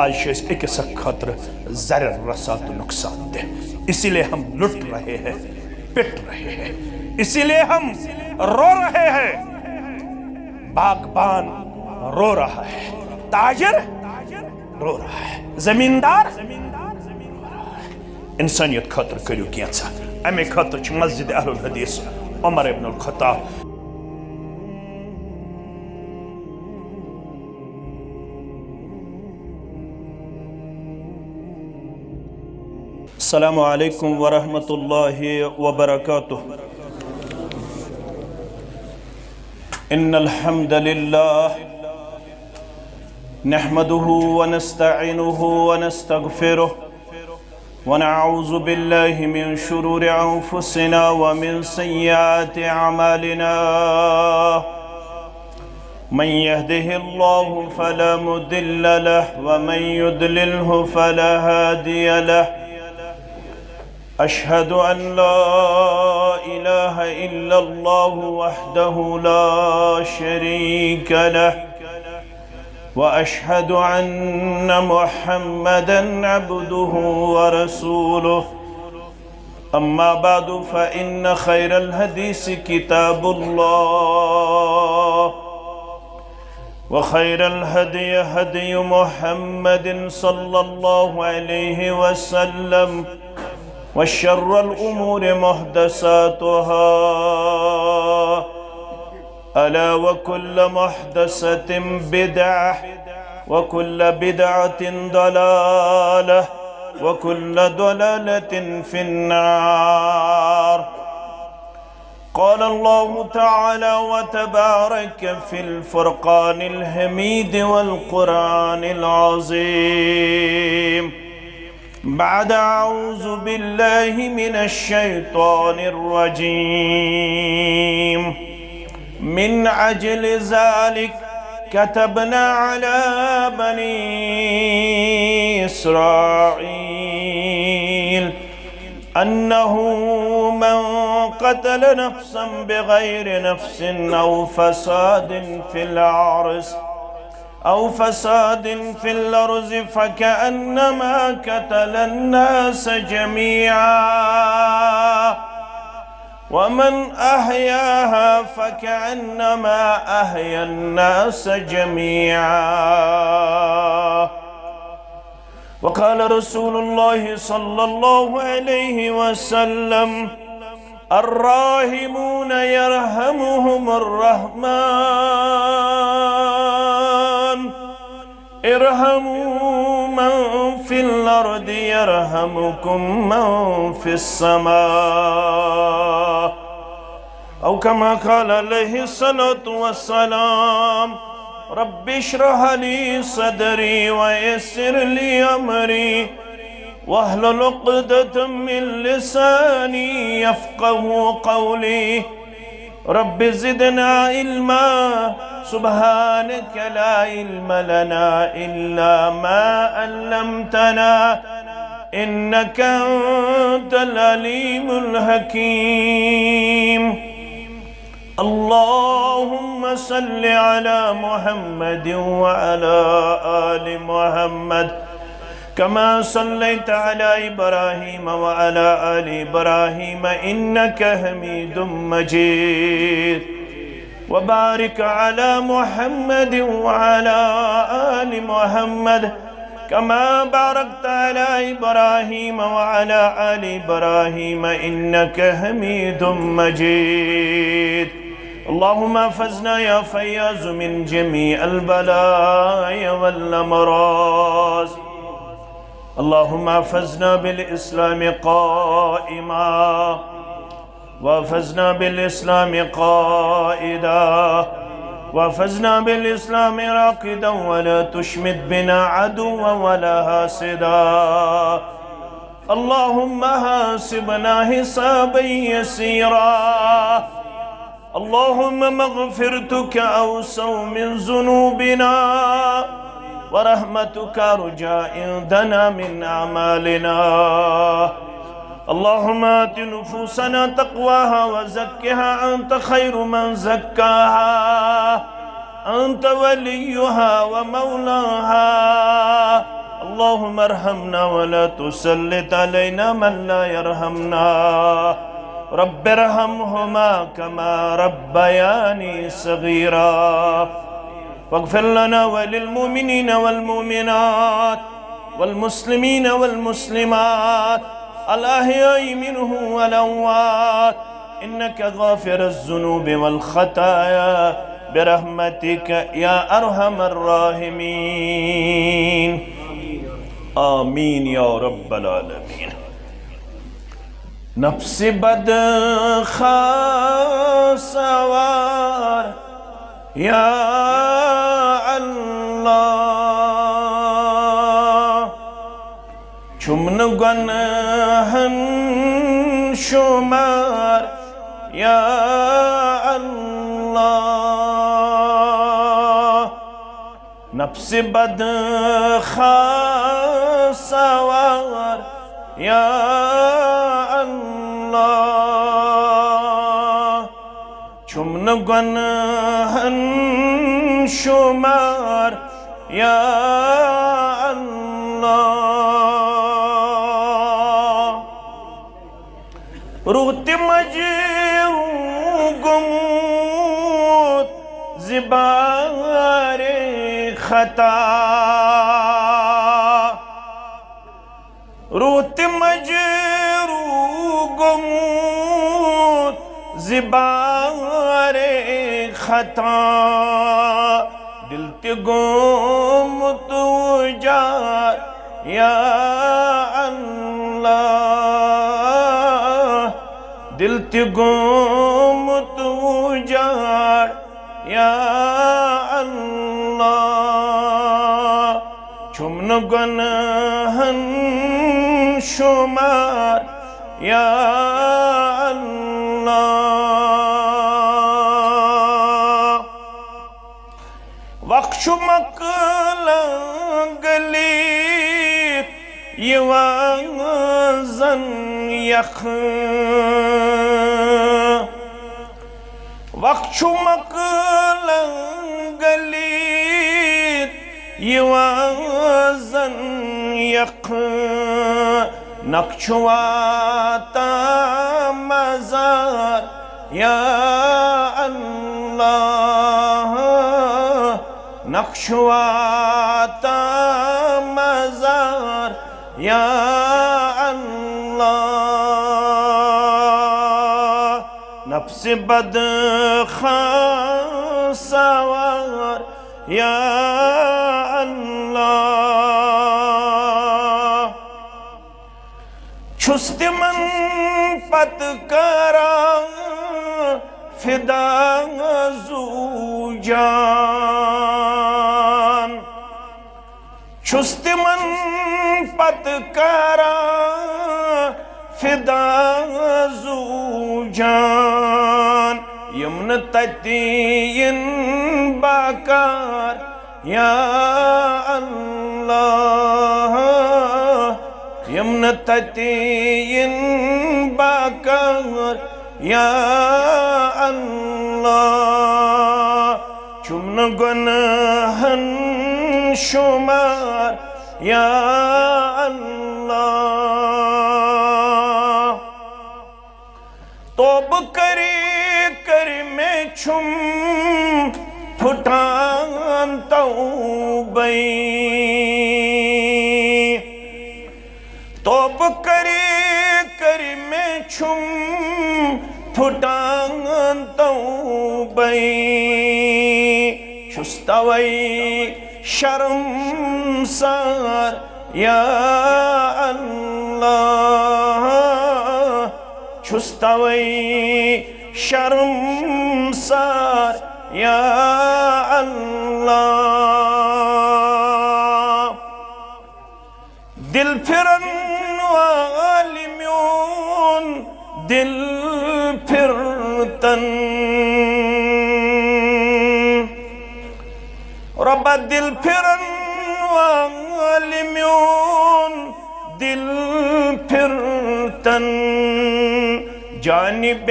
آج شیس ایک سک خطر ضرر رسا تو نقصان دے، اسی لئے ہم لٹ رہے ہیں، پٹ رہے ہیں، اسی لئے ہم رو رہے ہیں۔ باغبان رو رہا ہے، تاجر رو رہا ہے، زمیندار رو رہا ہے۔ انسانیت خطر کریو کینسا، امی خطر چھ مسجد اہل الحدیث عمر ابن الخطاب۔ السلام علیکم ورحمۃ اللہ وبرکاتہ۔ ان الحمد للہ نحمده ونستعینه ونستغفره ونعوذ باللہ من شرور انفسنا ومن سیئات اعمالنا، من يهده الله فلا مضل له ومن يضلله فلا هادي له، أشهد أن لا إله إلا الله وحده لا شريك له، وأشهد أن محمدًا عبده ورسوله، أما بعد فإن خير الحديث كتاب الله، وخير الهدي هدي محمد صلى الله عليه وسلم، وشر الأمور محدثاتها، ألا وكل محدثة بدعة، وكل بدعة ضلالة، وكل ضلالة في النار۔ قال الله تعالى وتبارك في الفرقان الحميد والقرآن العظيم، بعد أعوذ بالله من الشيطان الرجيم، من أجل ذلك كتبنا على بني إسرائيل أنه من قتل نفسا بغير نفس أو فساد في الأرض فكأنما قتل الناس جميعا، ومن أحياها فكأنما أحيا الناس جميعا، وقال رسول الله صلى الله عليه وسلم: الراحمون يرحمهم الرحمن، ارحموا من في الأرض يرحمكم من في السماء، أو كما قال عليه الصلاة والسلام: رب اشرح لي صدري ويسر لي أمري واحلل عقدة من لساني يفقه قولي، رب زدنا علما، سبحانك لا علم لنا إلا ما علمتنا إنك أنت العليم الحكيم۔ اللهم صل على محمد وعلى آل محمد كما صليت على إبراهيم وعلى آل إبراهيم إنك حميد مجيد، وبارك على محمد وعلى آل محمد كما باركت على إبراهيم وعلى آل إبراهيم إنك حميد مجيد۔ اللهم احفظنا يا فياض من جميع البلايا والأمراض، اللهم احفظنا بالإسلام قائما، واحفظنا بالإسلام قائدا، واحفظنا بالإسلام راقدا، ولا تشمت بنا عدوا ولا حاسدا، اللهم حاسبنا حسابا يسيرا، اللهم مغفرتك أوسع من ذنوبنا، ورحمتك رجاء عندنا من أعمالنا، اللهم آت نفوسنا تقواها وزكها أنت خير من زكاها، أنت وليها ومولاها، اللهم ارحمنا ولا تسلط علينا من لا يرحمنا رب ارحمهما كما ربياني صغيرا واغفر لنا وللمؤمنين والمؤمنات والمسلمين والمسلمات الأحياء منهم والأموات إنك غافر الذنوب والخطايا برحمتك يا أرحم الراحمين آمين يا رب العالمين نفس بد سوار يا الله چمن گنہن شمار یا اللہ نفس بد سوار یا اللہ چمن گنہن شمار یا روت مجرو گموت زبار خطا روت مجرو گموت زبار خطا دل تے گمت جار یا اللہ دل تے گمت جار یا اللہ چمن گنہن شمار یا اللہ وقت مکلنگلی یوازن یخ وقت مکلنگلی یوازن یخ نقشواتا مزار یا اللہ نقشواتا مزار یا اللہ نفس بد سوار یا اللہ چھست من پت کرا فدا زو جان چھست من پت کرا فدا زو جان یمن تتین باکار یا اللہ یمن تتین باکار یا اللہ چمن گنہن شمار یا اللہ توب کری کری میں چھم پھٹان توبئی توب کری کری میں چھم پھٹان توبئی چھستوئی شرم سار یا اللہ چھستوئی شرم سار یا اللہ دل پھرن والمیون دل پھرتن رب دل پھرن والمیون دل پھرتن جانب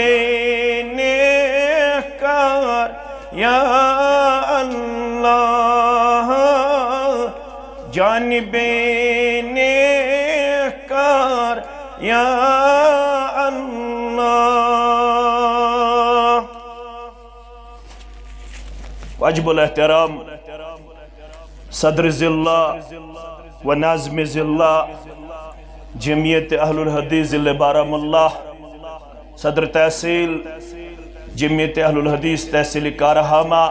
نیکار یا اللہ جانب بے کار یا اللہ. واجب الاحترام صدر ضلع و ناظم ضلع جمعیت اہل الحدیث ضلع بارہمولہ، صدر تحصیل جمعیت اہل الحدیث تحصیل کارہامہ،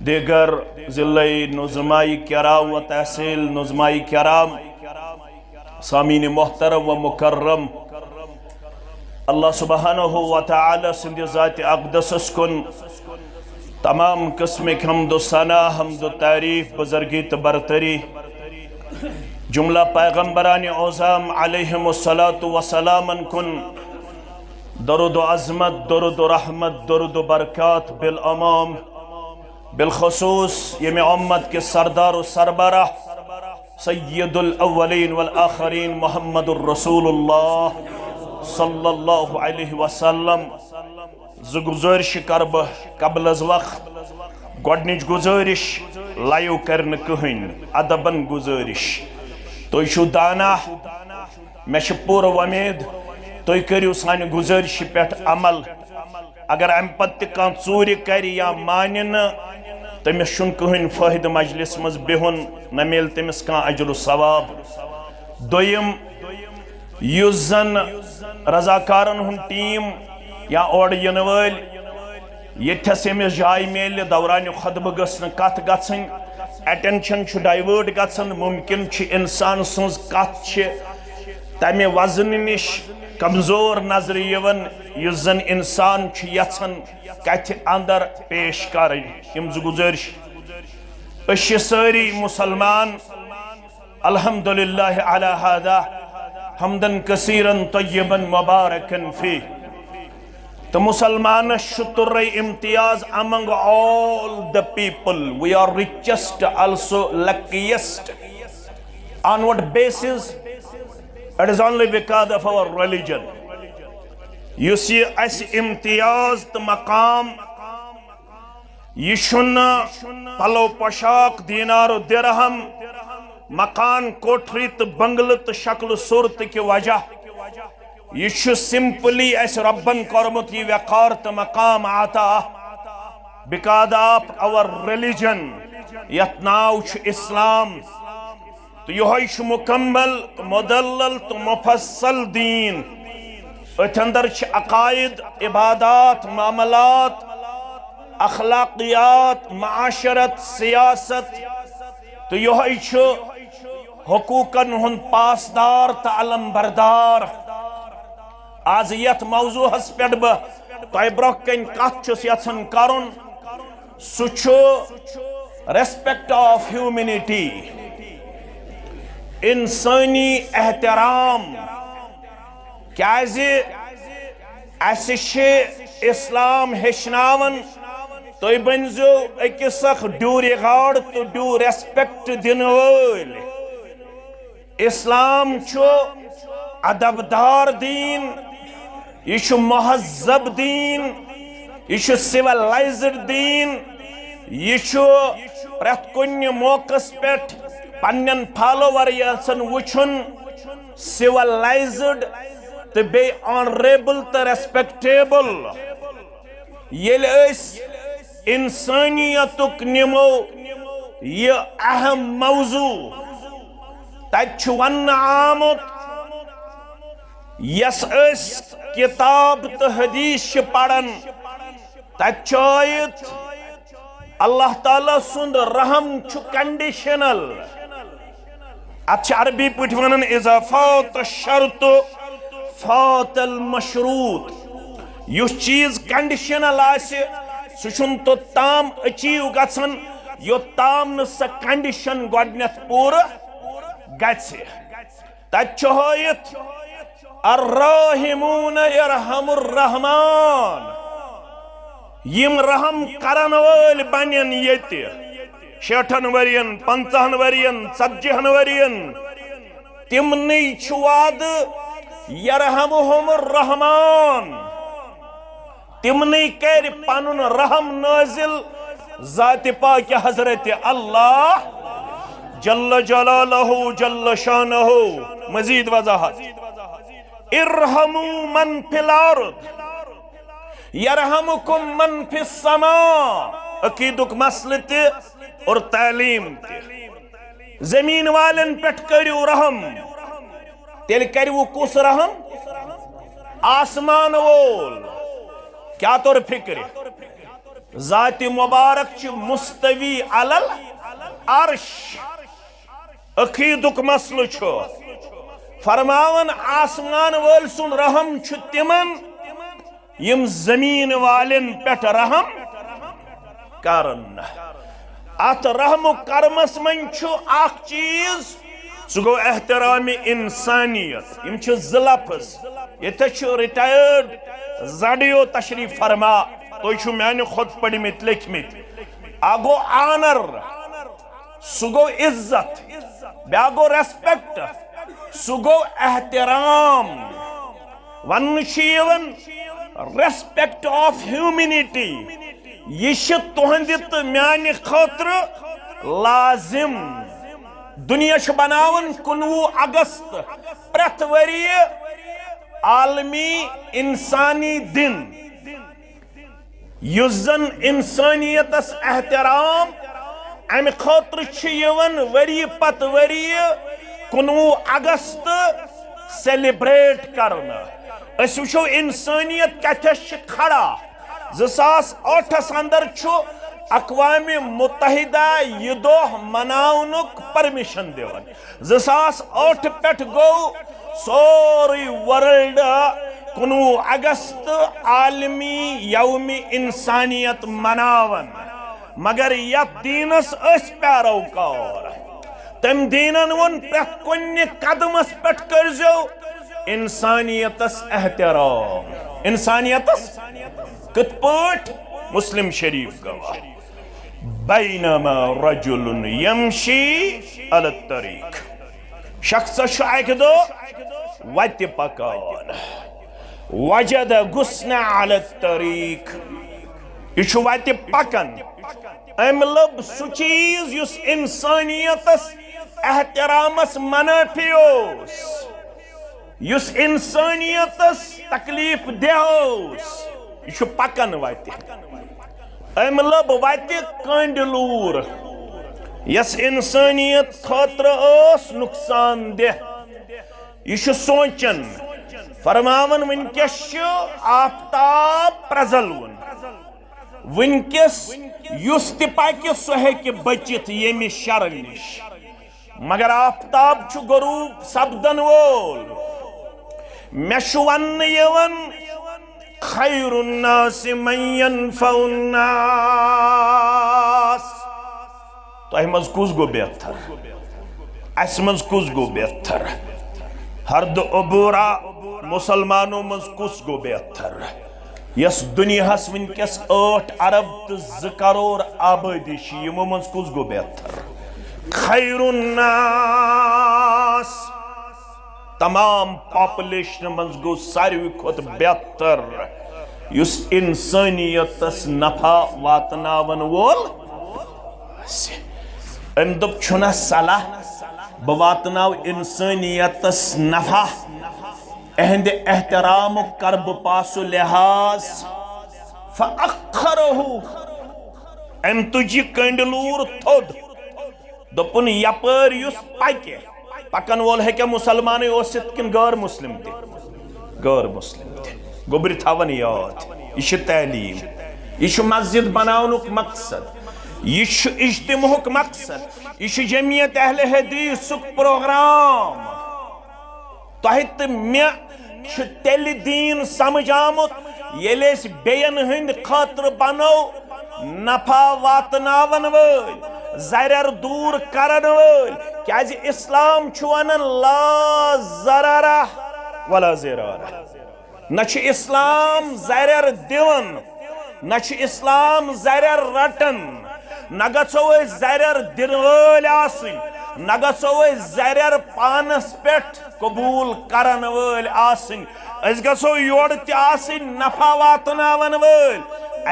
دیگر ضلعی نظمائی کرام و تحصیل نظمائی کرام، سامعین محترم و مکرم، اللہ سبحانہ و تعالی سند ذات اقدس کن تمام قسم حمد و ثنا، حمد و تعریف، بزرگی تو برتری جملہ پیغمبران اعظم علیہم الصلاۃ والسلام کن درود و عظمت، درود و رحمت، درود و برکات بالامام، بالخصوص یہ امت کے سردار و سربراہ سید الاولین والآخرین محمد الرسول اللہ صلی اللہ علیہ وسلم. گزارش کرب قبل از وقت گۄڈنِچ گزارش لایو کرن کہین ادبن گزارش تو چھو دانا میں پور ومید تو کریو سان گزارش پیٹھ عمل اگر ام پتہ کان ژوٗرِ کر یا مانہِ نہٕ تٔمِس چھُنہٕ کٕہٕنۍ فٲیدٕ مجلس منٛز بِہُن نہ میلہِ تٔمِس کانٛہہ اجر و ثواب. دوٚیِم یُس زن رضاکارن ہُنٛد ٹیٖم یا اور ینہٕ وٲلۍ ییٚتھس أمِس جاے میلہِ دورانِ خطبہٕ گٔژھ نہٕ کتھ گژھٕنۍ، ایٹینشن چھُ ڈایوٲٹ گژھان، ممکن چھِ انسان سٕنٛز کتھ چھِ تمہِ وزنہٕ نِش کمزور نظرِ یِوان یُس زن انسان چھُ یژھان کتھِ اندر پیش کرٕنۍ. یِم زٕ گزٲرِش أسۍ چھِ سٲری مسلمان الحمدللہ علی ہذا حمدن کثیرن طیبن مبارکن فی. تو مسلمانس چھُ تُرے امتیاز among all the people. We are richest, also luckiest. On what basis? It is only because of our religion. یُس یہِ اَسہِ امتیاز تہٕ مقام یہِ چھُنہٕ پلو پوشاک دینار و درہم مکان کوٹھری تہٕ بنگلہٕ تہٕ شکل صورت کہِ وجہ یہ چھُ سمپلی اس ربن کورمت یہ وقار تہٕ مقام عطا because of our religion یتھ ناو چھُ اسلام تو یہوے چھُ مکمل مدلل تو مفصل دین. اتھ اندر چھِ عقائد، عبادات، معاملات، اخلاقیات، معاشرت، سیاست تو یہوے چھُ حقوقن ہُنٛد پاسدار تہٕ علم بردار. آز یت موضوع ہس پیٹھ بہ تۄہہِ برونٛہہ کَنۍ کتھ چھُس یژھان کرُن سُہ چھُ ریسپیکٹ آف ہیومینٹی، انسانی احترام. کیازِ اسہِ چھِ اسلام ہیٚچھناوان تُہۍ بٔنۍزیو أکِس اکھ ڈیوٗ رِگاڈ تہٕ ڈیوٗ ریسپیکٹ دِنہٕ وٲلۍ. اسلام چھُ ادبدار دین، یہ چھُ مہذب دین، یہ چھُ سیولائزڈ دین، یہ چھُ پرٛٮ۪تھ کُنہِ موقعس پٮ۪ٹھ پنٛنٮ۪ن فالوور یژھان وٕچھُن سیولائزڈ تہٕ بیٚیہِ آنریبل تہٕ ریسپیکٹیبل. ییٚلہِ أسۍ انسٲنیتُک نِمو یہِ اہم موضوع تَتہِ چھُ وننہٕ آمُت یس أسۍ کتاب تہٕ حدیث چھِ پران تَتہِ چھُ آیت اللہ تعالیٰ سُنٛد رحم چھُ کنڈیشنل. اتھ چھِ عربی پٲٹھۍ ونان اذا فات الشرط فات المشروط. یُس چیٖز کنڈیشنل آسہِ سُہ چھُنہٕ توٚتام أچیٖو گژھان یوٚتام نہٕ سۄ کنڈیشن گۄڈنٮ۪تھ پوٗرٕ گژھِ. تَتہِ چھُ ہٲیِتھ الراحمون یرحم الرحمان. یم رحم کرن وٲلۍ بنن ییٚتہِ 60 ؤرین 50 ؤرین 40 ؤرین تمنٕے چھُ وعدٕ یرحمہم الرحمان. تمنٕے کرِ پنُن رحم نٲزل ذاتِ پاکہِ حضرت اللہ جل جلالہ جل شانہ مزید وضاحت ارحموا من فی الارض یرحمکم من فی السماء عقیدک مسئلہ تے اور تعلیم تے زمین والن پٹھ کریو رحم تیل کریو کس رحم آسمان وول کیا طور فکر ذات مبارک چھ مستوی علل عرش عقیدک مسئلہ چھو فرماون آسمان وول سن رحم چھ تمن یم زمین والن پٹھ رحم کرن ات رحم و کرمس من چھو اخ چیز سو گو احترام انسانیت یم چھ زلفز یہ چھ ریٹائرڈ زڈیو تشریف فرما تو چھو میں خود پڑھی مت لکھ مت آگو آنر سو گو عزت بیاگو ریسپیکٹ سو گو احترام one shaven respect of humanity یہ تہندت میانہ خاطر لازم دنیا بناون 19 اگست پریت وری عالمی انسانی دن یس زن انسانیتس احترام ام خاطر یون وری پت وری 19 اگست سیلیبریٹ کرنا اس وچھو انسانیت کتھس کھڑا 2008 اندر چھو اقوام متحدہ یہ دہ مناونک پرمیشن دیون 2008 پٹھ گو سوری ورلڈ 19 اگست عالمی یوم انسانیت مناون مگر یت دینس اس پیروکار تم دینن ون پرت کن قدمس پٹھ کرزو انسانیتس احترام انسانیتس کت پٹ مسلم شریف گواہ بینما رجل یمشی علی الطریق شخص شاک دو وت پکان وجد غصن علی الطریق یہ وت پکن ام لب سو چیز یس انسانیتس احترامس منافیوس یس انسانیتس تکلیف دیوس یہ پکن وت ام لب وت کنڈلور یس انسانیت خاطر اس نقصان دہ یہ سوچن فرماون ونکس آفتاب پرزلون ونکس یس تہ پکہ سہ ہیکہ بچت یمہ شر نش مگر آفتاب چھ غروب سپدن وول مے چھ ون یوان خیر الناس من ينفع الناس تہ مز کس گو بہتر اس مز کس گو بہتر ہرد عبورا مسلمانوں مز کس گو بہتر یس دنیا ہس ونکس 8 ارب تو 2 کروڑ آبادی یمو مز کس گو بہتر خیر الناس تمام پاپولیشن مز گو ساروی کھت بہتر یس انسانیتس نفع واتناون وول ام دپ چھنا صلاح بہ واتناو انسانیتس نفع اہند احترام کر بہ پاسو لحاظ فاخرہ ام تجی کنڈلور تھود دپن یپر یس پکہ پکن وول ہے کیا مسلمان اوسط کن غیر مسلم تے غیر مسلم تے گوبر تھاون یاد یہ تعلیم یہ مسجد بناونک مقصد یہ اجتماعک مقصد یہ جمعیت اہل حدیثک پروگرام تحت میں تیل دین سمجھ آمت یل بین ہند خاطر بنو نفع واتناون ول زرر دور کرن ول کیازِ اسلام چھوانن لا ضرر ولا ضرار نہ چھ اسلام زرر دیون نہ چھ اسلام زرر رٹن نہ گژھو زرر دن ول آسن نہ گژھو زرر پانس پٹھ قبول کرن ول آسن اس گژھو یور تہ آسن نفع واتناون ول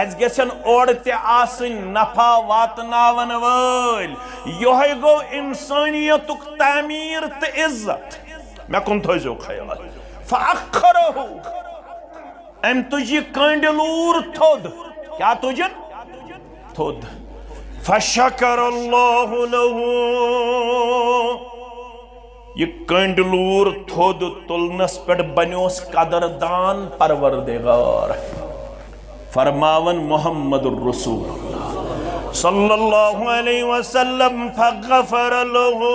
اس گژھن اور تہِ آسٕنۍ نفع واتناون وٲلۍ یہوے گوٚو انسانیتُک تعمیٖر تہٕ عزت مےٚ کُن تھٲیزیو خیال فأخرہو أمۍ تُج یہِ کٔنٛڈۍ لوٗر تھوٚد کیٛاہ تُجن تھوٚد فشکر اللہ لہو یہ کٔنٛڈۍ لوٗر تھوٚد تُلنس پٮ۪ٹھ بنیوس قدردان پروردگار فرماون محمد الرسول اللہ صلی اللہ علیہ وسلم فغفر لہو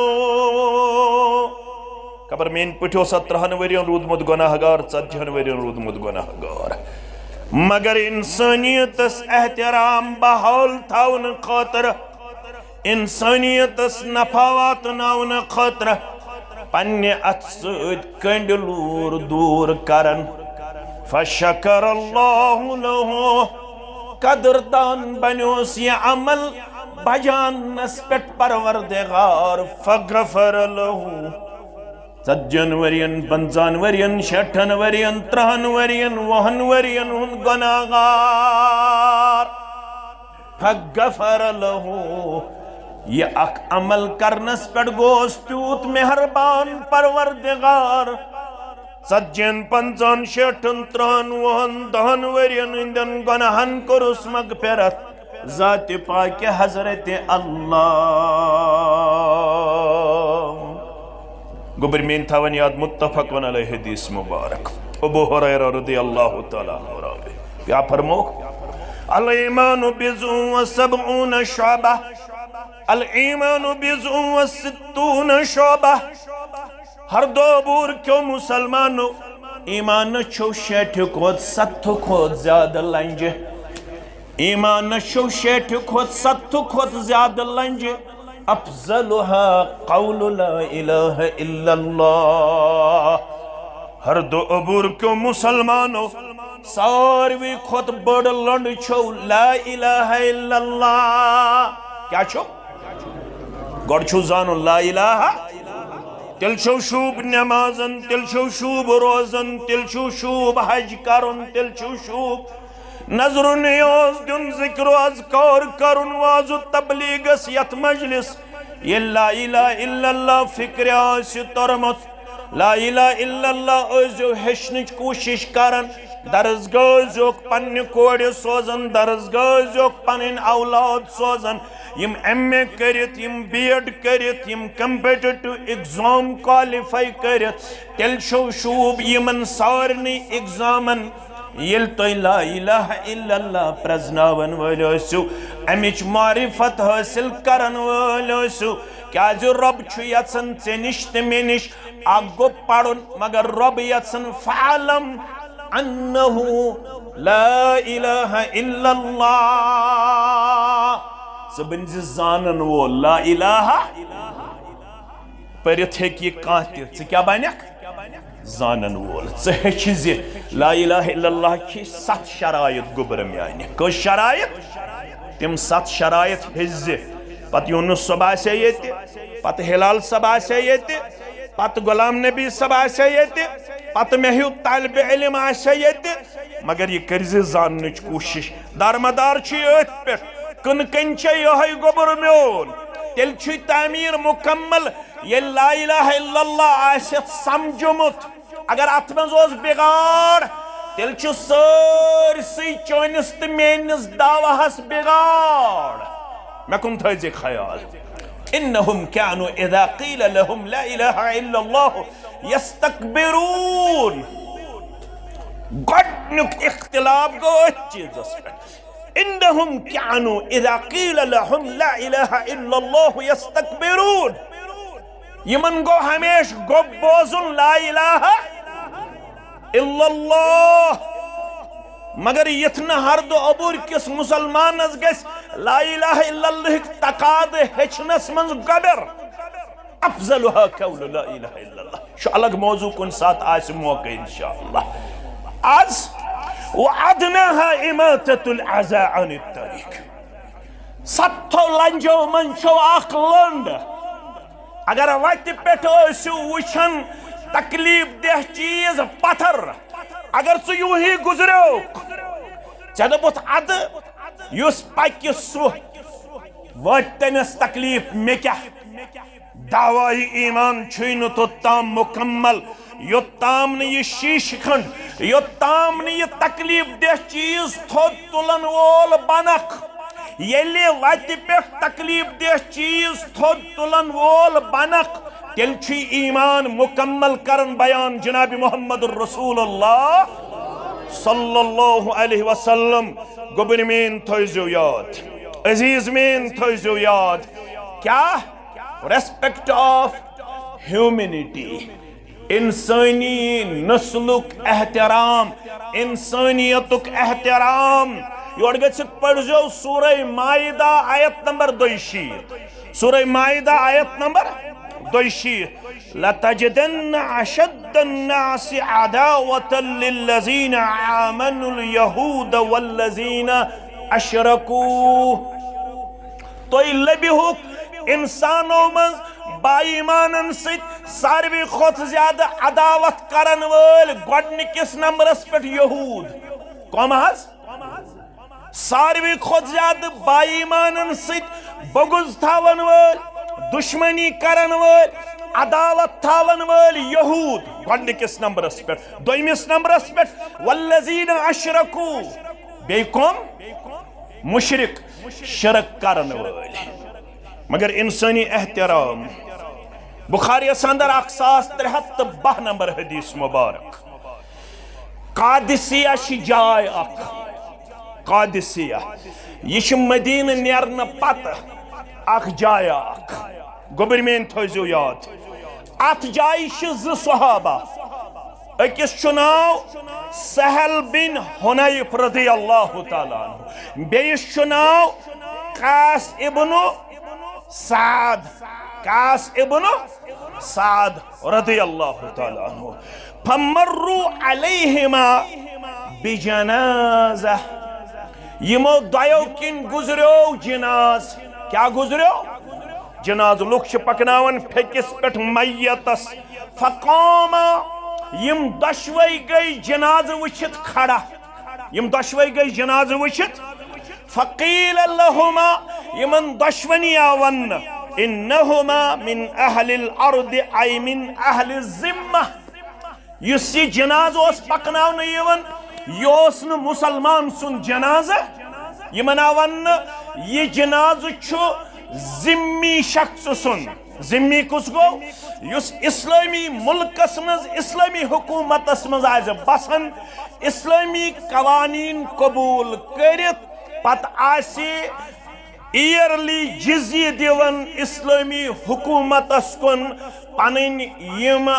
خبر مین پٹھو 17 ورین روٗدمُت گۄناہ گار 40 ورین روٗدمُت گۄناہ گار مگر انسانیتس احترام بحال تھاون خاطر انسانیتس نفع واتناون خاطر پننہِ اتھ سۭتۍ کٔنٛڈۍ لوٗر دوٗر کرن فشکر اللہ لہو قدردان بنیوس یہ عمل بجانس پٮ۪ٹھ پروردگار فغفر لہو 40 ورین 50 ورین 60 ورین 30 ورین 20 ورین ہن گناہگار فغفر لہو یہ اک عمل کرنس پٮ۪ٹھ گوس تیوت مہربان پروردگار 40 50 60 30 20 10 ورین ہندن گناہن کورس مغفرت ذات پاک حضرت اللہ گوبر مین تھاون یاد متفق علیہ حدیث مبارک ابو ہریرہ رضی اللہ تعالیٰ عنہ راوی کیا فرمو الایمان بضع و سبعون شعبہ الایمان بضع و ستون شعبہ ہر دو بور کیوں مسلمانو ایمان چھو 60 کھوت 70 کھوت زیادہ لنجے ایمان چھو 60 کھوت 70 کھوت زیادہ لنجے افضلها قول لا الہ الا اللہ ہر دو عبور کیوں مسلمانو ساروی کھوت بڑ لنڈ چھو لا الہ الا اللہ کیا چھو گوڑ چھو زانو لا الہ تل چھو شوب نمازن تل چھو شوب روزن تل چھو شوب حج کرن تل چھو شوب نظر و نیاز دن ذکر و اذکار کرن واز و تبلیغس یت مجلس یہ لا الہ الا اللہ فکر آسی ترمت لا الہ الا اللہ ازیو ہشنچ کوشش کرن درزگاہ زیوک پنی کوڑی سوزن درزگاہ زیوک پنین اولاد سوزن یم ایم اے کرت یم بی ایڈ کرت یم کمپیٹیٹو ایگزام کوالیفائی کرت تیل شو شوب یمن سارنی ایگزامن یل توی لا الہ الا اللہ پرزناون ولیسو امیچ معرفت حاصل کرن ولیسو کیا جو رب چھو یتسن چنشت منش آگو پڑھن مگر رب یتسن فعلم انہو لا الہ الا اللہ سبنز زانن وہ لا الہ پرت ہے کہ کانتی سے کیا بانیک زانن وول ژٕ زِ لا الہ الا اللہ کی 7 شرائط گبرم یعنی کس شرائط تم 7 شرائط ہز پت یونس صب آسے یتی پت ہلال صب آسے یتی پت غلام نبی صب آسے یتی پت مہیو طالب علم آسے یتی مگر یہ کرز زاننچ کوشش دارمدار چھ ات پہ کن کن چھ یہ گبر میون تیل چھ تعمیر مکمل یہ لا الہ الا اللہ آسیت سمجھمت اگر اتمنز اوز بگاڑ تیل چھ سرسی چونس تو مینس دعوہس بگاڑ میں کن تھائزی خیال انہم کانو اذا قیل لهم لا الہ الا اللہ یستکبرون گوڑنک اختلاف گو چیز اس پر انہم کانو اذا قیل لهم لا الہ الا اللہ یستکبرون یمن گو ہمیش گو بوزن لا الہ الا اللہ مگر یتنا ہر دو عبور کس مسلمان از گیس لا الہ الا اللہ تقاد ہچنس منز گبر افضلها قول لا الہ الا اللہ شو الگ موضوع کن ساتھ آئیس موقع انشاءاللہ آز وعدناها اماتت العزاء عن الطریق ستو لنجو من شو آخ لند اگر وقت پیٹو اسو وچھن تکلیف دہ چیز پتھر اگر سو یوں ہی گزرو ژےٚ دوٚپُتھ اَدٕ یُس پَکہِ سُہ واتہِ تٔمِس تکلیٖف مےٚ کیٛاہ دعوایہِ ایٖمان چھُے نہٕ توٚتام مُکمل یوٚتام نہٕ یہِ شیٖشہٕ کھنٛڈ یوٚتام نہٕ یہِ تکلیٖف دہ چیٖز تھوٚد تُلن وول بنکھ ییٚلہِ وتہِ پٮ۪ٹھ تکلیٖف دہ چیٖز تھوٚد تُلن وول بنکھ تیٚلہِ چھُے ایٖمان مُکمل کرن بیان جناب محمد رسول اللہ صلی اللہ علیہ وسلم گوٚبُر مین تھٲیزیو یاد عزیز مین تھٲیزیو یاد کیٛاہ ریسپیکٹ آف ہیومینٹی انسانی نسلُک احترام انسانیتُک احترام یور گژھِتھ پٔرزیو سورہ مائدہ آیت نمبر 62 سورہ مائدہ آیت نمبر 62 لَتَجِدَنَّ أَشَدَّ النَّاسِ عَدَاوَةً لِلَّذِينَ آمَنُوا الْيَهُودَ وَالَّذِينَ أَشْرَكُوا تُہۍ لَبِہُکھ انسانو منٛز با ایٖمانن سۭتۍ ساروی کھۄتہٕ زیادٕ عداوت کرن وٲلۍ گۄڈنِکِس نمبرس پٮ۪ٹھ یہوٗد کۄم حظ ساروی کھۄتہٕ زیادٕ با ایٖمانن سۭتۍ بغض تھاون وٲلۍ دشمنی کرن وٲلۍ عداوت تھاون وٲلۍ یہوٗد گۄڈنِکِس نمبرس پٮ۪ٹھ دوٚیمِس نمبرس پٮ۪ٹھ والذیٖنَ اشرکوٗ بیٚیہِ کۄم مُشرک شرک کرن وٲلۍ مگر انسانی احترام بخاریس اندر 1332 نمبر حدیث مبارک قادسیہ چھ جائے اخ قادسیہ یہ چھ مدینہ نیرن پتہ اخ جائے اخ گوبر مین تھوزیو یاد ات جائے چھ ز صحابہ اکس چھ ناو سہل بن حنیف رضی اللہ تعالیٰ عنہ بیس چھ ناو قاس ابن سعد قاس ابن سعد رضی اللہ تعالیٰ عنہ فمروا علیہما بجنازہ یمو دویو کن گزریو جناز کیا گزریو جناز لوگ چھ پکناون پھیکس پٹ میتس فقام یم دشوئی گئی جناز وچھت کھڑا یم دشوئی گئی جناز وچھت فقیل اللہما یمن دشونی آون انہما من اہل الارض ای من اہل الزمہ یسی جناز اس پکناون یون یوسن مسلمان سن جناز یمن آون یہ جناز چھو ذمی شخص سن ذمی کس گو یس اسلامی ملک اسمز اسلامی حکومت اسمز آئیز بسن اسلامی قوانین قبول کرت پت آسی ایرلی جزی دیون اسلامی حکومت اسکن پنن یم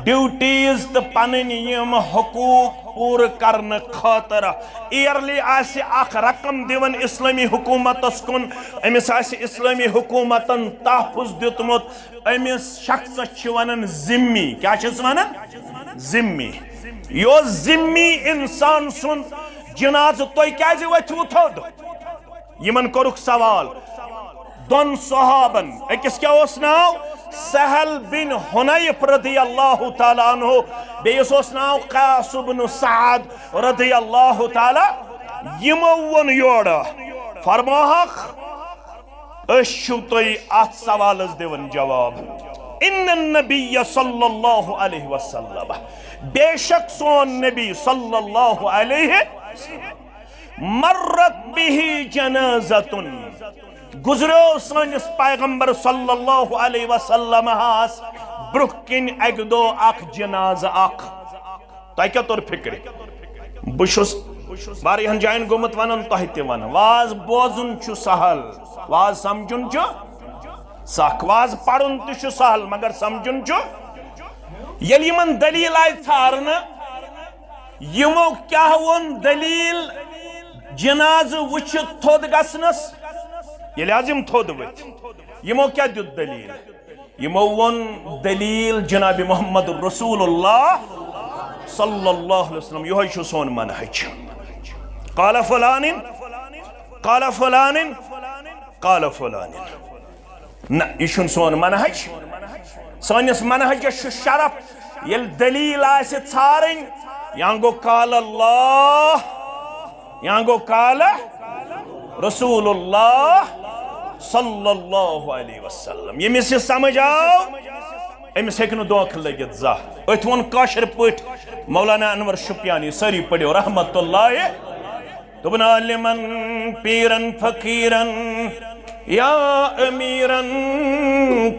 ڈیوٹیز تو پنن یم حقوق پور کرن خاطر ایرلی آسی اخ رقم دیون اسلامی حکومت اسکن امس آسی اسلامی حکومتن تحفظ دیتمت امس شخص چونن ذمی کیا چیز ونن ذمی یو ذمی انسان سن جناز توی کیازِ وتھو تھوٚد یمن کوٚرُکھ سوال دون صحابن أکِس کیٛاہ اوس ناو سہل بن حنیف رضی اللہ تعالیٰ عنہ بیٚیِس اوس ناو قاس بن سعد رضی اللہ تعالیٰ یمو ووٚن یورٕ فرموہکھ أسۍ چھِو تۄہہِ اتھ سوالس دِوان جواب ان النبی صلی اللہ علیہ وسلم بے شک سون نبی صلی اللہ علیہ مرت به جنازتن گزریو سانس پیغمبر صلی اللہ علیہ وسلم ہاس برکن اک دو اخ جناز اخ تہ کیا طور فکر بشس واریہن جائن گومت ونن تہ تہ ون واز بوزن چھ سہل واز سمجھن چھ سخ واز پڑھن تہ چھ سہل مگر سمجھن چھ یل یمن دلیل آئی ژھارن یمو کیا ون دلیل جناز وچھت تھود گسنس یل آزم تھود وچ یمو کیا دیت دلیل یمو ون دلیل جناب محمد رسول اللہ صلی اللہ علیہ وسلم یہ ہے سون منہج قال فلان قال فلان قال فلان نہ یہ سون منہج سانس منہجس شرف یل دلیل آسہ ژھارن یا گو قال اللہ یہاں گو کالا رسول اللہ صلی اللہ علیہ وسلم یمس یہ سمجھ آو امس ہیکن دھوکہ لگت زانٛہہ اتھ وون کاشر پٲٹھۍ مولانا انور شپیانی ساری پڑھو رحمت اللہ دوٚپُن عالمن پیرن فقیرن یا امیرن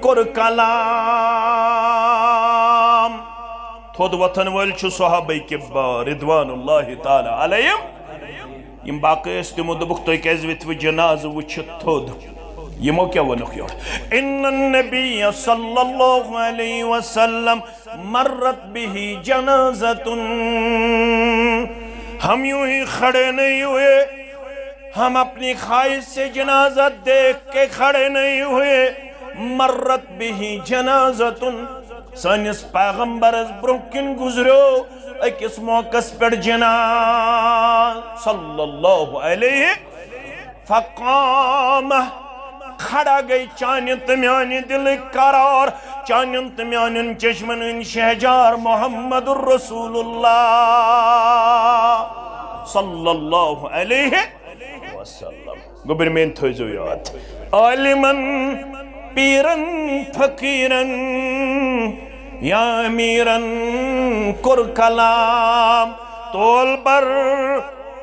کور کلام تھود وطن وول چھُ صحابہ کبار رضوان اللہ تعالی علیہم یم باقی اس تمو دوٚپُکھ تُہۍ کیٛازِ ؤتھوٕ جنازٕ وٕچھِتھ تھوٚد یمو کیا ونوکھ یور ان النبی صلی اللہ علیہ وسلم مرت به جنازت ہم یوں ہی کھڑے نہیں ہوئے ہم اپنی خواہش سے جنازہ دیکھ کے کھڑے نہیں ہوئے مرت به جنازت سانس پیغمبرس برکن گزرو اکس موقع پر جناز صلی اللہ علیہ فقام کھڑا گئی چانن تمیانی دل قرار چانن تمیانن چشمن شہجار محمد الرسول اللہ صلی اللہ علیہ وسلم گبر میں تھوزو یاد عالمن پیرن فقیرن یا امیرن کر کلام تول بر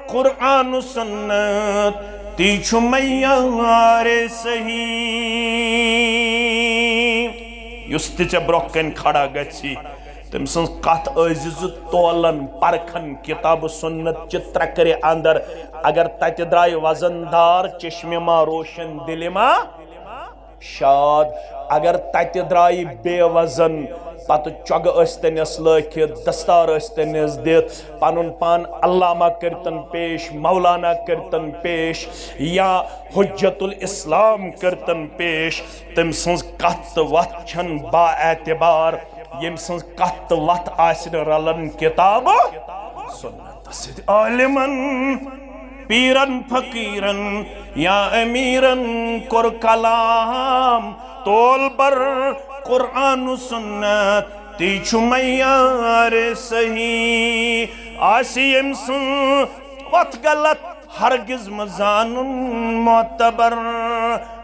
قرآن و سنت تیچو میار صحیح یستی چا بروکن کھڑا گچی تم سنس قط عزیز تولن پرکھن کتاب سنت چتر کرے اندر اگر تت درائی وزندار چشم ما روشن دل ما شاد اگر تت درائی بے وزن پت چگ استنس لکھت دستار استنس دت پنن پان علامہ کرتن پیش مولانا کرتن پیش یا حجت الاسلام کرتن پیش تم سنس کت وت چھن با اعتبار یم سنس کت وت آسن رلن کتاب سنت عالمن پیرن فقیرن یا امیرن کر کلام تول بر قرآن و سنت تیچو میار صحیح آسی امسن وقت غلط ہرگز مزانن معتبر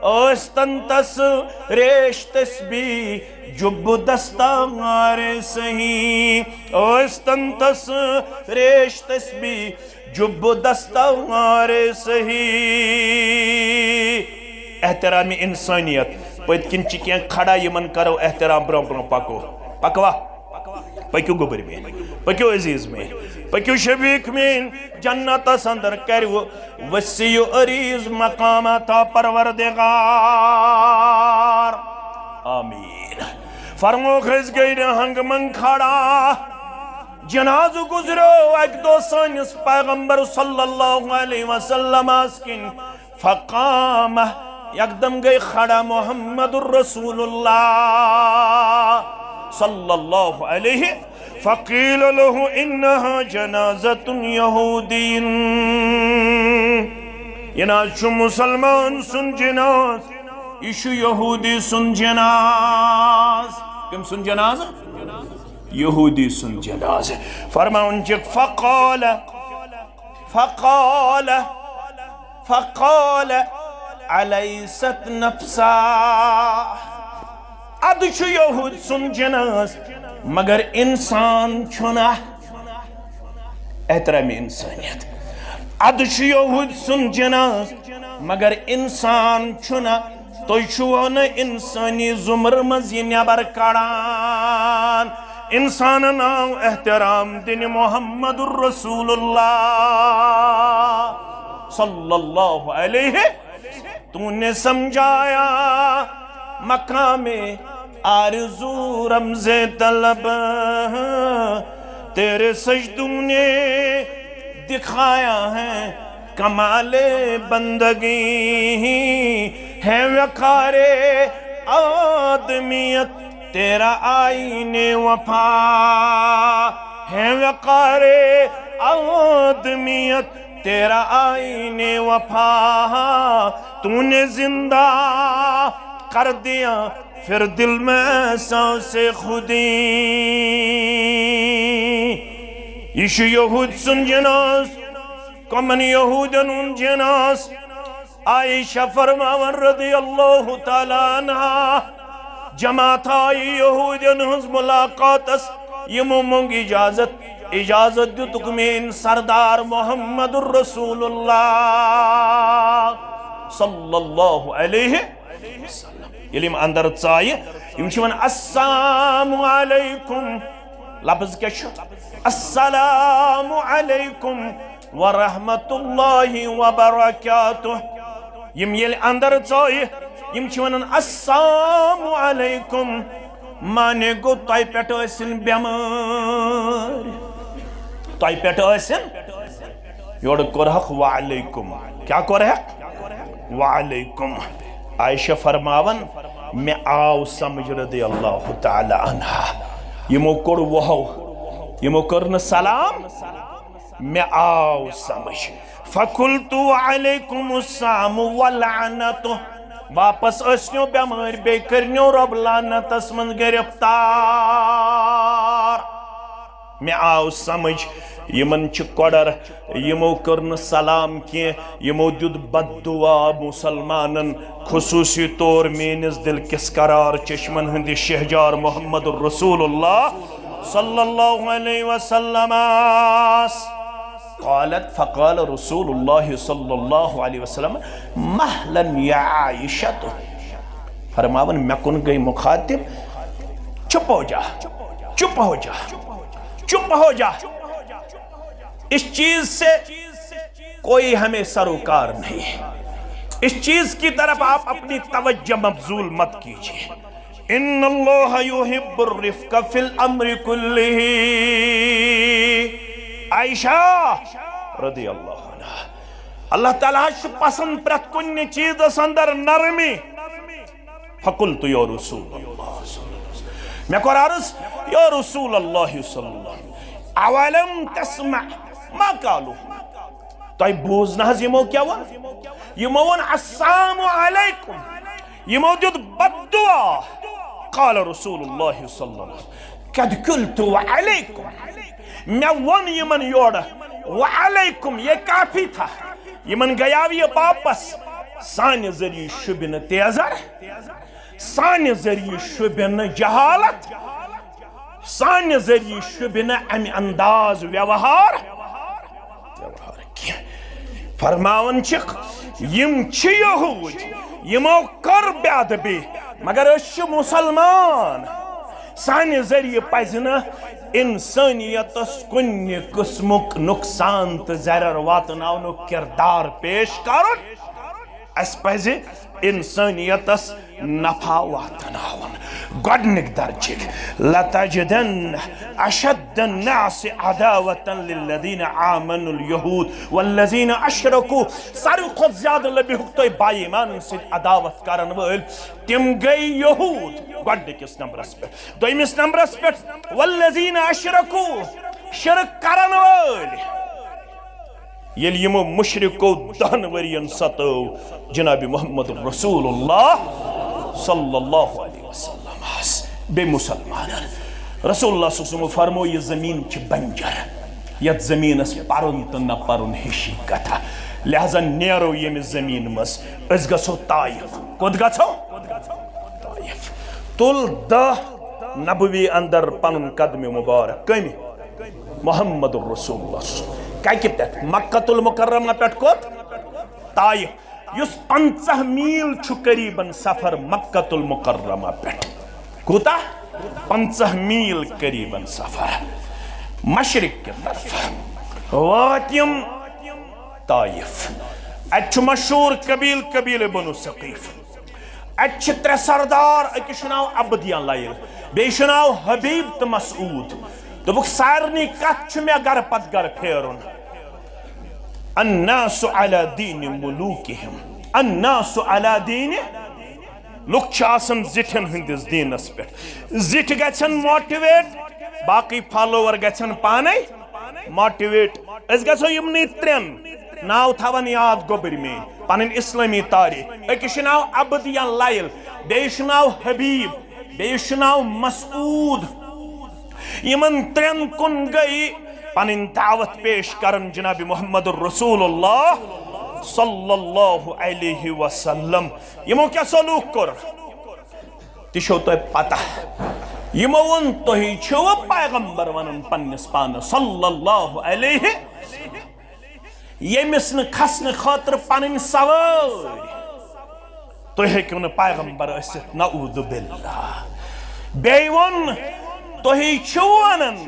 اوستن تس ریش تسبیح جب دستار صحیح اوستن تس ریش تسبیح جب دستار صحیح احترام انسانیت پت کن چکین کھڑا یمن کرو احترام برو برو پکو پکوا پکیو گبر میں پکیو عزیز میں پکیو شفیق میں جنت سندر کرو وسیع عریض مقامتا پروردگار آمین فرمو خز گئی ہنگ من کھڑا جنازو گزرو ایک دو سانس پیغمبر صلی اللہ علیہ وسلم آسکن فقامہ یکدم گئی کھڑا محمد الرسول اللہ صلی اللہ علیہ فقیل له انہا جنازت یہودین یناز شو مسلمان سن جناز یشو یہودی سن جناز کم سن جناز؟ یہودی سن جناز فرماؤن چک فقال علیست نفسا ادشو یہود سن جناز مگر انسان چھنا احترام انسانیت ادشو یہود سن جناز مگر انسان چھنا تو چھونا انسانی زمر مزی نیبر کڑان انسان ناو احترام دن محمد الرسول اللہ صلی اللہ علیہ تو نے سمجھایا مقام آرزو رمز طلب تیرے سجدوں نے دکھایا ہے کمال بندگی ہے وقار آدمیت تیرا آئین وفا ہے وقار آدمیت تیرا آئین وفا تو نے زندہ کر دیا پھر دل میں سانس خودی یشو یہود سن جناز کمن یہودن ان جناس عائشہ فرماون رضی اللہ تعالیٰ عنہ جماعت آئی یہودن ہنز ملاقات اس یمو مونگ اجازت دیتک مین سردار محمد الرسول اللہ صلی اللہ علیہ وسلم یلیم اندر چاہیے یمشون السلام علیکم لفظ کیا شو السلام علیکم ورحمت اللہ وبرکاتہ یم یل اندر چاہیے یمشون السلام علیکم مانے گو تائی پیٹو ایسن بیمار تائی پیٹو ایسن یوڑ کرحق وعلیکم کیا کرحق وعلیکم عائشہ فرماون میں آو سمجھ رضی اللہ تعالی عنہ یمو کر وہو یمو کرن سلام میں آو سمجھ فَقُلْتُ عَلَيْكُمُ السَّلَامُ وَالْلَعْنَةُ واپس اسنیو بیمار بے کرنیو رب لعنت اسمن گرفتار میں آو سمجھ یمن چھ کوڑر یمو کرن سلام کی یمو دیود بد دعا مسلمانن خصوصی طور مینس دل کس قرار چشمن ہندی شہجار محمد الرسول اللہ صلی اللہ علیہ وسلم قالت فقال رسول اللہ صلی اللہ علیہ وسلم مہلا یا عائشہ فرماون میں کن گئی مخاطب چپ ہو جا چپ ہو جا چپ ہو جا اس چیز سے کوئی ہمیں سروکار نہیں اس چیز کی طرف آپ اپنی توجہ مبذول مت کیجئے ان اللہ یحب الرفق فی الامر کلہ عائشہ رضی اللہ عنہ اللہ تعالیٰ شو پسند پرت کنی چیز اس اندر نرمی فقلت یا رسول اللہ صلی اللہ علیہ وسلم میں قرار عرض یا رسول اللہ صلی اللہ علیہ وسلم اولم تسمع ما قالو تو بوز نحظ یمو کیا ہوا یمون السلام علیکم یمو دیود بد دعا قال رسول اللہ صلی اللہ علیہ وسلم قد قلتو علیکم میں ون یمن یوڑا وعلیکم یہ کافی تھا یمن گیاوی واپس سانی ذریعہ شبن تیزر سانی ذریعہ شبن جہالت سانی ذریعہ شبن امی انداز ویوہار کیا فرماون چک یم چھ یہود یمو کر بیادبی مگر اش مسلمان سانی ذریعہ پزنا انسانیت کن قسمک نقصان تو ضرر واتناؤنو کردار پیش کرن اس پزی انسانیت نفع واتناؤن گۄڈنِک درجک لتجدن اشد الناس عداوة للذین آمنوا اليہود والذین اشرکو سارو خود زیادہ لبی ہوئی بائی ایمان سے عداوت کرن ویل تم گئی یہود گۄڈنِکِس نمبرس پہ دویمِس نمبرس پہ والذین اشرکو شرک کرن ویل یل یمو مشرکو دہن ورین ستو جناب محمد رسول اللہ صلی اللہ علیہ وسلم بے مسلمان رسول اللہ صلی اللہ علیہ وسلم فرمو یہ زمین چھ بنجر یت زمین اس پرن تو نہ پرن ہشی کتھا لہذا نیرو یہ زمین مس اس گسو طائف کود گسو طائف تل دہ نبوی اندر پنن قدم مبارک کمی محمد الرسول اللہ صلی اللہ علیہ وسلم کی پیٹ مکہ المکرمہ پیٹ کوت طائف یس 50 میل چھو قریباً سفر مکہ المکرمہ پیٹ کوتا 50 میل قریباً سفر مشرق کے طرف واتیم طائف اچھ مشہور قبیل بنو ثقیف اچھ 3 سردار اکشناو عبدیان لائل بیشناو حبیب تو مسعود تو بک سارنی کچھ میں گر پت گر پھیرن الناس علی دین ملوکہم الناس علی دین لوگ چاسن زٹھن ہندس دینس پہ زٹھ گچھن موٹیویٹ باقی فالوور گچھن پانے موٹیویٹ اس گچھو یمنی 3 ناو تھاون یاد گوبر میں پانن اسلامی تاریخ اکش ناو عبدیان لائل بیش ناو حبیب بیش ناو مسعود یمن 3 کن گئی پنن دعوت پیش کرن جناب محمد الرسول اللہ صلی اللہ علیہ وسلم یمو کیا سلوک کر تشو تو پتہ یمو ون توہی چھو پیغمبر ونن پنس پان صلی اللہ علیہ یمس ن کھسن خاطر پنن سواری تو ہیکو ن پیغمبر است نعوذ باللہ بیون توہی چھو ونن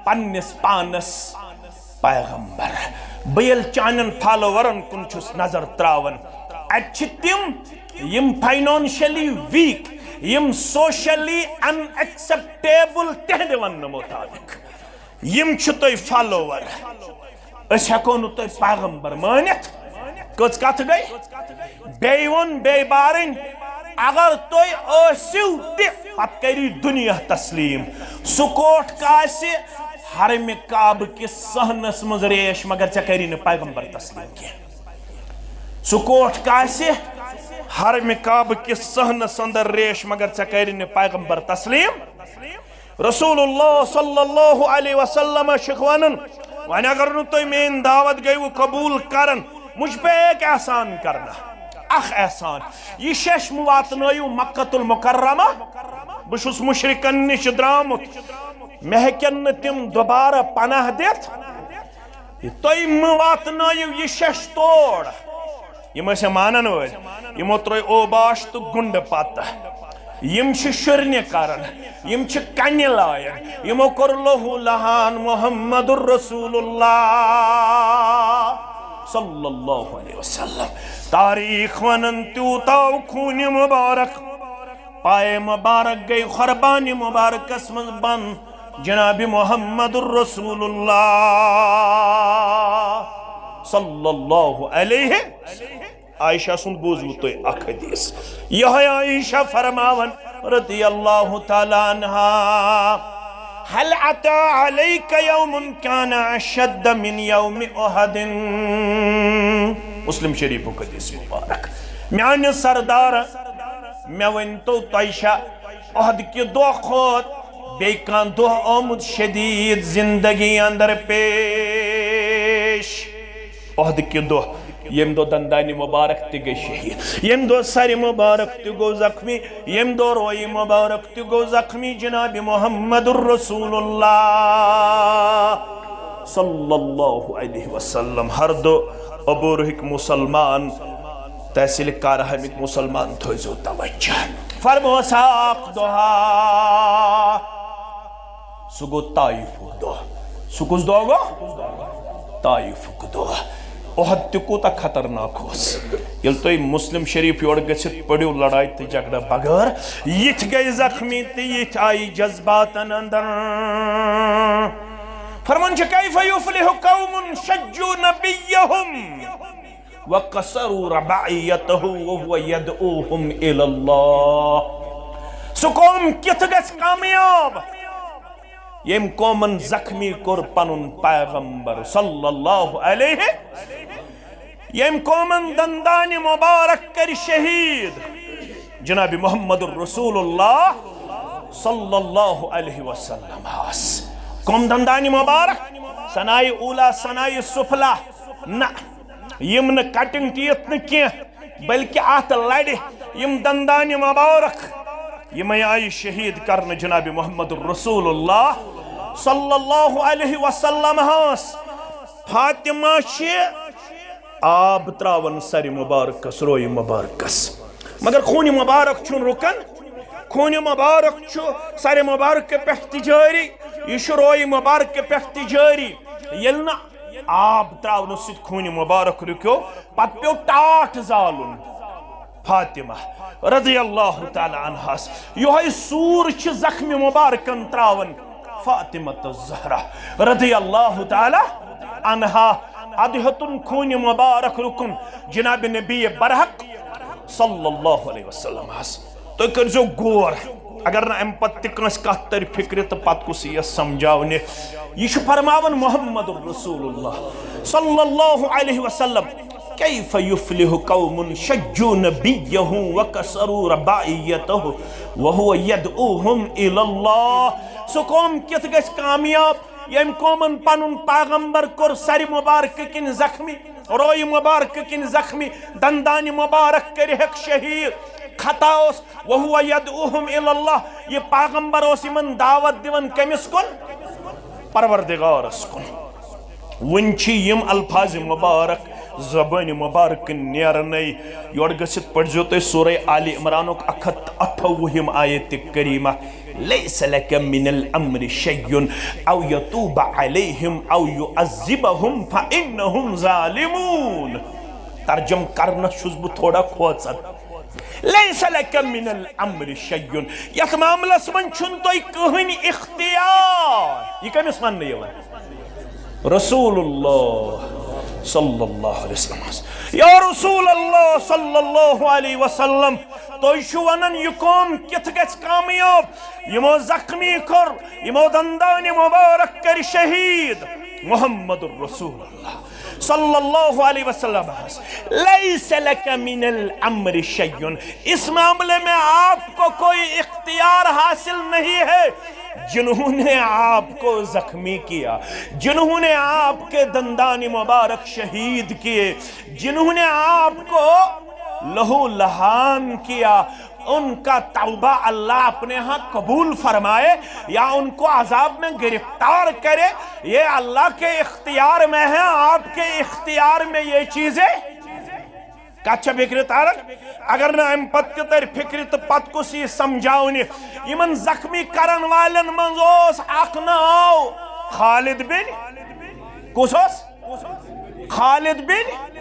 پنس پانس پیغمبر بیل چانن فالوورن کن چھس نظر تراون اچھ تم یم فائنانشلی ویک یم سوشلی ان ایکسپٹیبل تہد ون مطابق یم چھ توی فالوور اس ہیکو نو توی پیغمبر مانت کچھ کت گئی بیون بے بارن اگر توی اوسیو تی پت کری دنیا تسلیم سکوٹ کاسی حرم کعب کی صحنس مز ریش مگر چا کری نے پیغمبر تسلیم کیا سکوٹ کاسی حرم کعب کی صحنس اندر ریش مگر چا کری نے پیغمبر تسلیم رسول اللہ صلی اللہ علیہ وسلم شخوانن وانی اگر نو تو میں دعوت گئی وہ قبول کرن مجھ پہ ایک احسان کرنا اخ احسان یہ شش مواتنائیو مکہ المکرمہ بشس مشرکن نش درامت مہکن تم دوبارہ پناہ دیت توی مواتنائیو یہ شش توڑ یہ میں سے مانن ہوئے یہ مطرعی اوباش تو گنڈ پاتا یم چھ شرنی کرن یم چھ کنی لائن یمو کر لہو لہان محمد الرسول اللہ صلی اللہ علیہ وسلم تاریخ ونن تیوتاو خون مبارک پائے مبارک گئی خربان مبارک اسمز بن جناب محمد الرسول اللہ صلی اللہ علیہ عائشہ سن بوزو تو اک حدیث یہ عائشہ فرماون رضی اللہ تعالیٰ عنہا هل عطا علیک یوم کان اشد من یوم احد مسلم شریف کو حدیث مبارک میان سردار میں ونتو عائشہ احد کی دو خود بیکان دو آمد شدید زندگی اندر پیش احد کی دو یم دو دندانی مبارک تی گئی شہید یم دو سر مبارک تی گو زخمی یم دو روئی مبارک تی گو زخمی جناب محمد الرسول اللہ صلی اللہ علیہ وسلم ہر دو ابو رحک مسلمان تحصیل کارہمک مسلمان تھوزو توجہ فرمو ساق دوہا سگو طائف دو سکوز دو گو طائف دو احد تکو تا خطرناک ہوس یل توی مسلم شریف یوڑ گچھت پڑیو لڑائی تی جگڑا بغیر یت گئی زخمی تی یت آئی جذباتن اندر فرمان چھ کیف یفلح قوم شجو نبیہم وقصروا ربعیتہ وہو یدعوہم الاللہ سو قوم کت گچھ کامیاب یم قومن زخمی کر پنن پیغمبر صلی اللہ علیہ یم قومن دندان مبارک کر شہید جناب محمد الرسول اللہ صلی اللہ علیہ وسلم قوم دندان مبارک سنائی اولا سنائی سفلا نا یم نا کٹنگ تیت نکیہ بلکہ آت لڑی یم دندان مبارک یم آئی شہید کرن جناب محمد الرسول اللہ صلی اللہ علیہ وسلم فاطمہ چھے آب تراون سر مبارکس روی مبارکس مگر خون مبارک چھن رکن خون مبارک چھو سر مبارک پہت جاری یہ روی مبارک پہت جاری یلنا آب تراون ست خون مبارک رکیو پت پیو ٹاٹ زالن فاطمہ رضی اللہ تعالی عنہ یہ سور چھ زخم مبارکن تراون فاطمہ الزہرہ رضی اللہ تعالی عنہا ادھتن خون مبارک رکن جناب نبی برحق صلی اللہ علیہ وسلم تو کرزو گور اگر نہ امپت تکنس کہتر فکر تو پت کسی یہ سمجھاونے یہ فرماون محمد الرسول اللہ صلی اللہ علیہ وسلم کیف یفلح قوم شجوا نبیہ وکسروا رباعیتہ وہو یدعوہم الاللہ سو قوم کت گس کامیاب یم قومن پنن پیغمبر کور سر مبارک کن زخمی روی مبارک کن زخمی دندان مبارک کرہک شہید خطا اس وہو یدعوہم الاللہ یہ پیغمبر اس من دعوت دیون کمس کن پروردگارس کن ونچی یم الفاظ مبارک زبان مبارک نیرنی یور گسیت پڑھزو تو سورہ آل عمرانک 128 آیت کریمہ لیس لک من الامر شیء او یتوب علیہم او یعذبہم فانہم ظالمون ترجم کرنا چھس بہ تھوڑا کھوژان لیس لک من الامر شیء یت معاملس من چھن تو کہن اختیار یہ کمس ون رسول اللہ صلی اللہ علیہ وسلم یا رسول اللہ صلی اللہ علیہ وسلم تو شو ونن یہ قوم کت گژھِ کامیاب یمو زخمی کر یمو دندان مبارک کر شہید محمد الرسول اللہ صلی اللہ علیہ وسلم لیس لک من الامر شیء اس معاملے میں آپ کو کوئی اختیار حاصل نہیں ہے جنہوں نے آپ کو زخمی کیا جنہوں نے آپ کے دندان مبارک شہید کیے جنہوں نے آپ کو لہو لہان کیا ان کا توبہ اللہ اپنے ہاں قبول فرمائے یا ان کو عذاب میں گرفتار کرے یہ اللہ کے اختیار میں ہے آپ کے اختیار میں یہ چیزیں کچھ فکر تارک اگر نہ ام پت تر فکر تو پت کس یہ سمجھاؤنی یمن زخمی کرن والن منزوس اخ ناو خالد بن کس خالد بن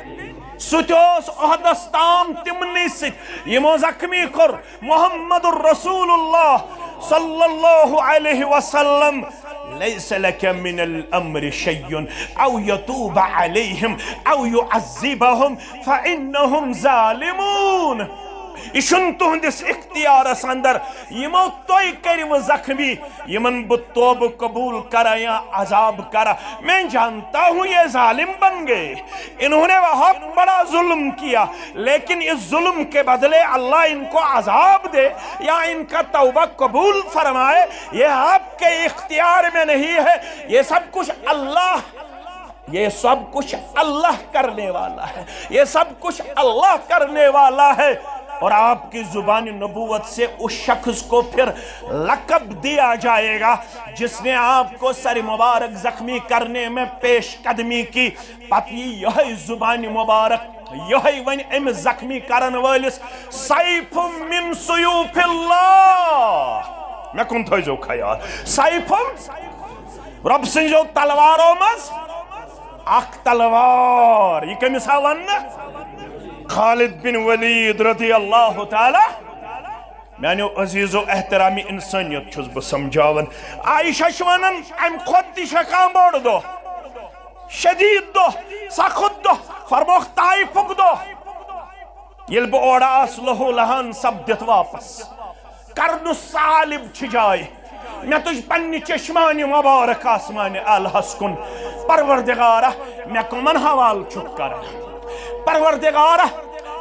ستوس احدستام تمنی ست یمو زخمی کر محمد الرسول اللہ صلی اللہ علیہ وسلم لیس لک من الامر شیء او یتوب علیہم او یعذبہم فانہم ظالمون اشن تہندس اختیارس اندر یمو توئی کریو زخمی یمن بتوب قبول کرا یا عذاب کرا میں جانتا ہوں یہ ظالم بن گئے انہوں نے بہت بڑا ظلم کیا لیکن اس ظلم کے بدلے اللہ ان کو عذاب دے یا ان کا توبہ قبول فرمائے یہ آپ کے اختیار میں نہیں ہے یہ سب کچھ اللہ کرنے والا ہے یہ سب کچھ اللہ کرنے والا ہے اور آپ کی زبان نبوت سے اس شخص کو پھر لقب دیا جائے گا جس نے آپ کو سر مبارک زخمی کرنے میں پیش قدمی کی پتی یہی زبان مبارک یہی ون ام زخمی کرن والس سیف من سیوف اللہ میں کن تھوئی جو خیال سیف رب سنجو تلواروں مز اخ تلوار یہ کمیسا ون خالد بن ولید رضی اللہ تعالی میانیو عزیز و احترامی انسانیت چھس بہ سمجھاون عائشہ شوانن ام خود تی شکام بوڑ دو شدید دو سخت دو فرموخ طائفک دو یل بہ اوڑا اس لہو لہان سبدت واپس کرن سالب چھ جائے میں تجھ پنی چشمانی مبارک آسمان آلہس کن پروردگارہ میں کمن حوال چھک کرن پروردگارہ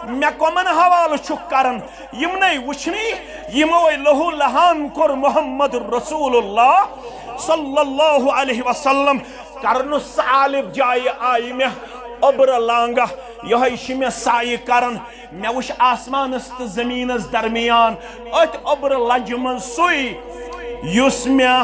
میں کمن حوال چھک کرن یمنی وچھنی یموی لہو لہان کر محمد الرسول اللہ صلی اللہ علیہ وسلم کرن سالب جائے آئی میں عبر لانگا یہی شمی سائی کرن میں وش آسمان است زمین از درمیان ات عبر لجمن سوئی یس میں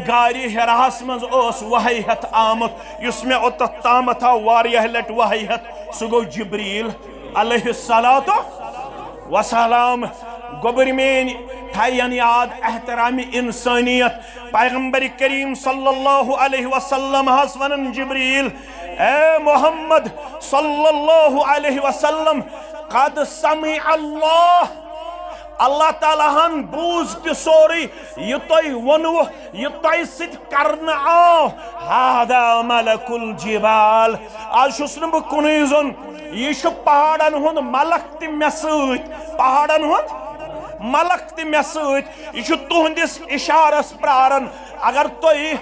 گاری ہراس مز اوس وحی ہت آمت یس میں اتت تامتا واریہ لٹ وحی ہت سگو جبریل علیہ السلام گبرمین تھائین یاد احترامی انسانیت پیغمبر کریم صلی اللہ علیہ وسلم حسن جبریل اے محمد صلی اللہ علیہ وسلم قد سمع اللہ تعالیٰ ہن بوز تی سوری یہ توی ونو یہ توی ست کرنا آو ہادا ملک الجبال آج شسن بکنیزن یہ شو پہاڑن ہند ملک تی مسوت پہاڑن ہند ملک تی مسوت یہ شو تہندس اشارس پرارن اگر توی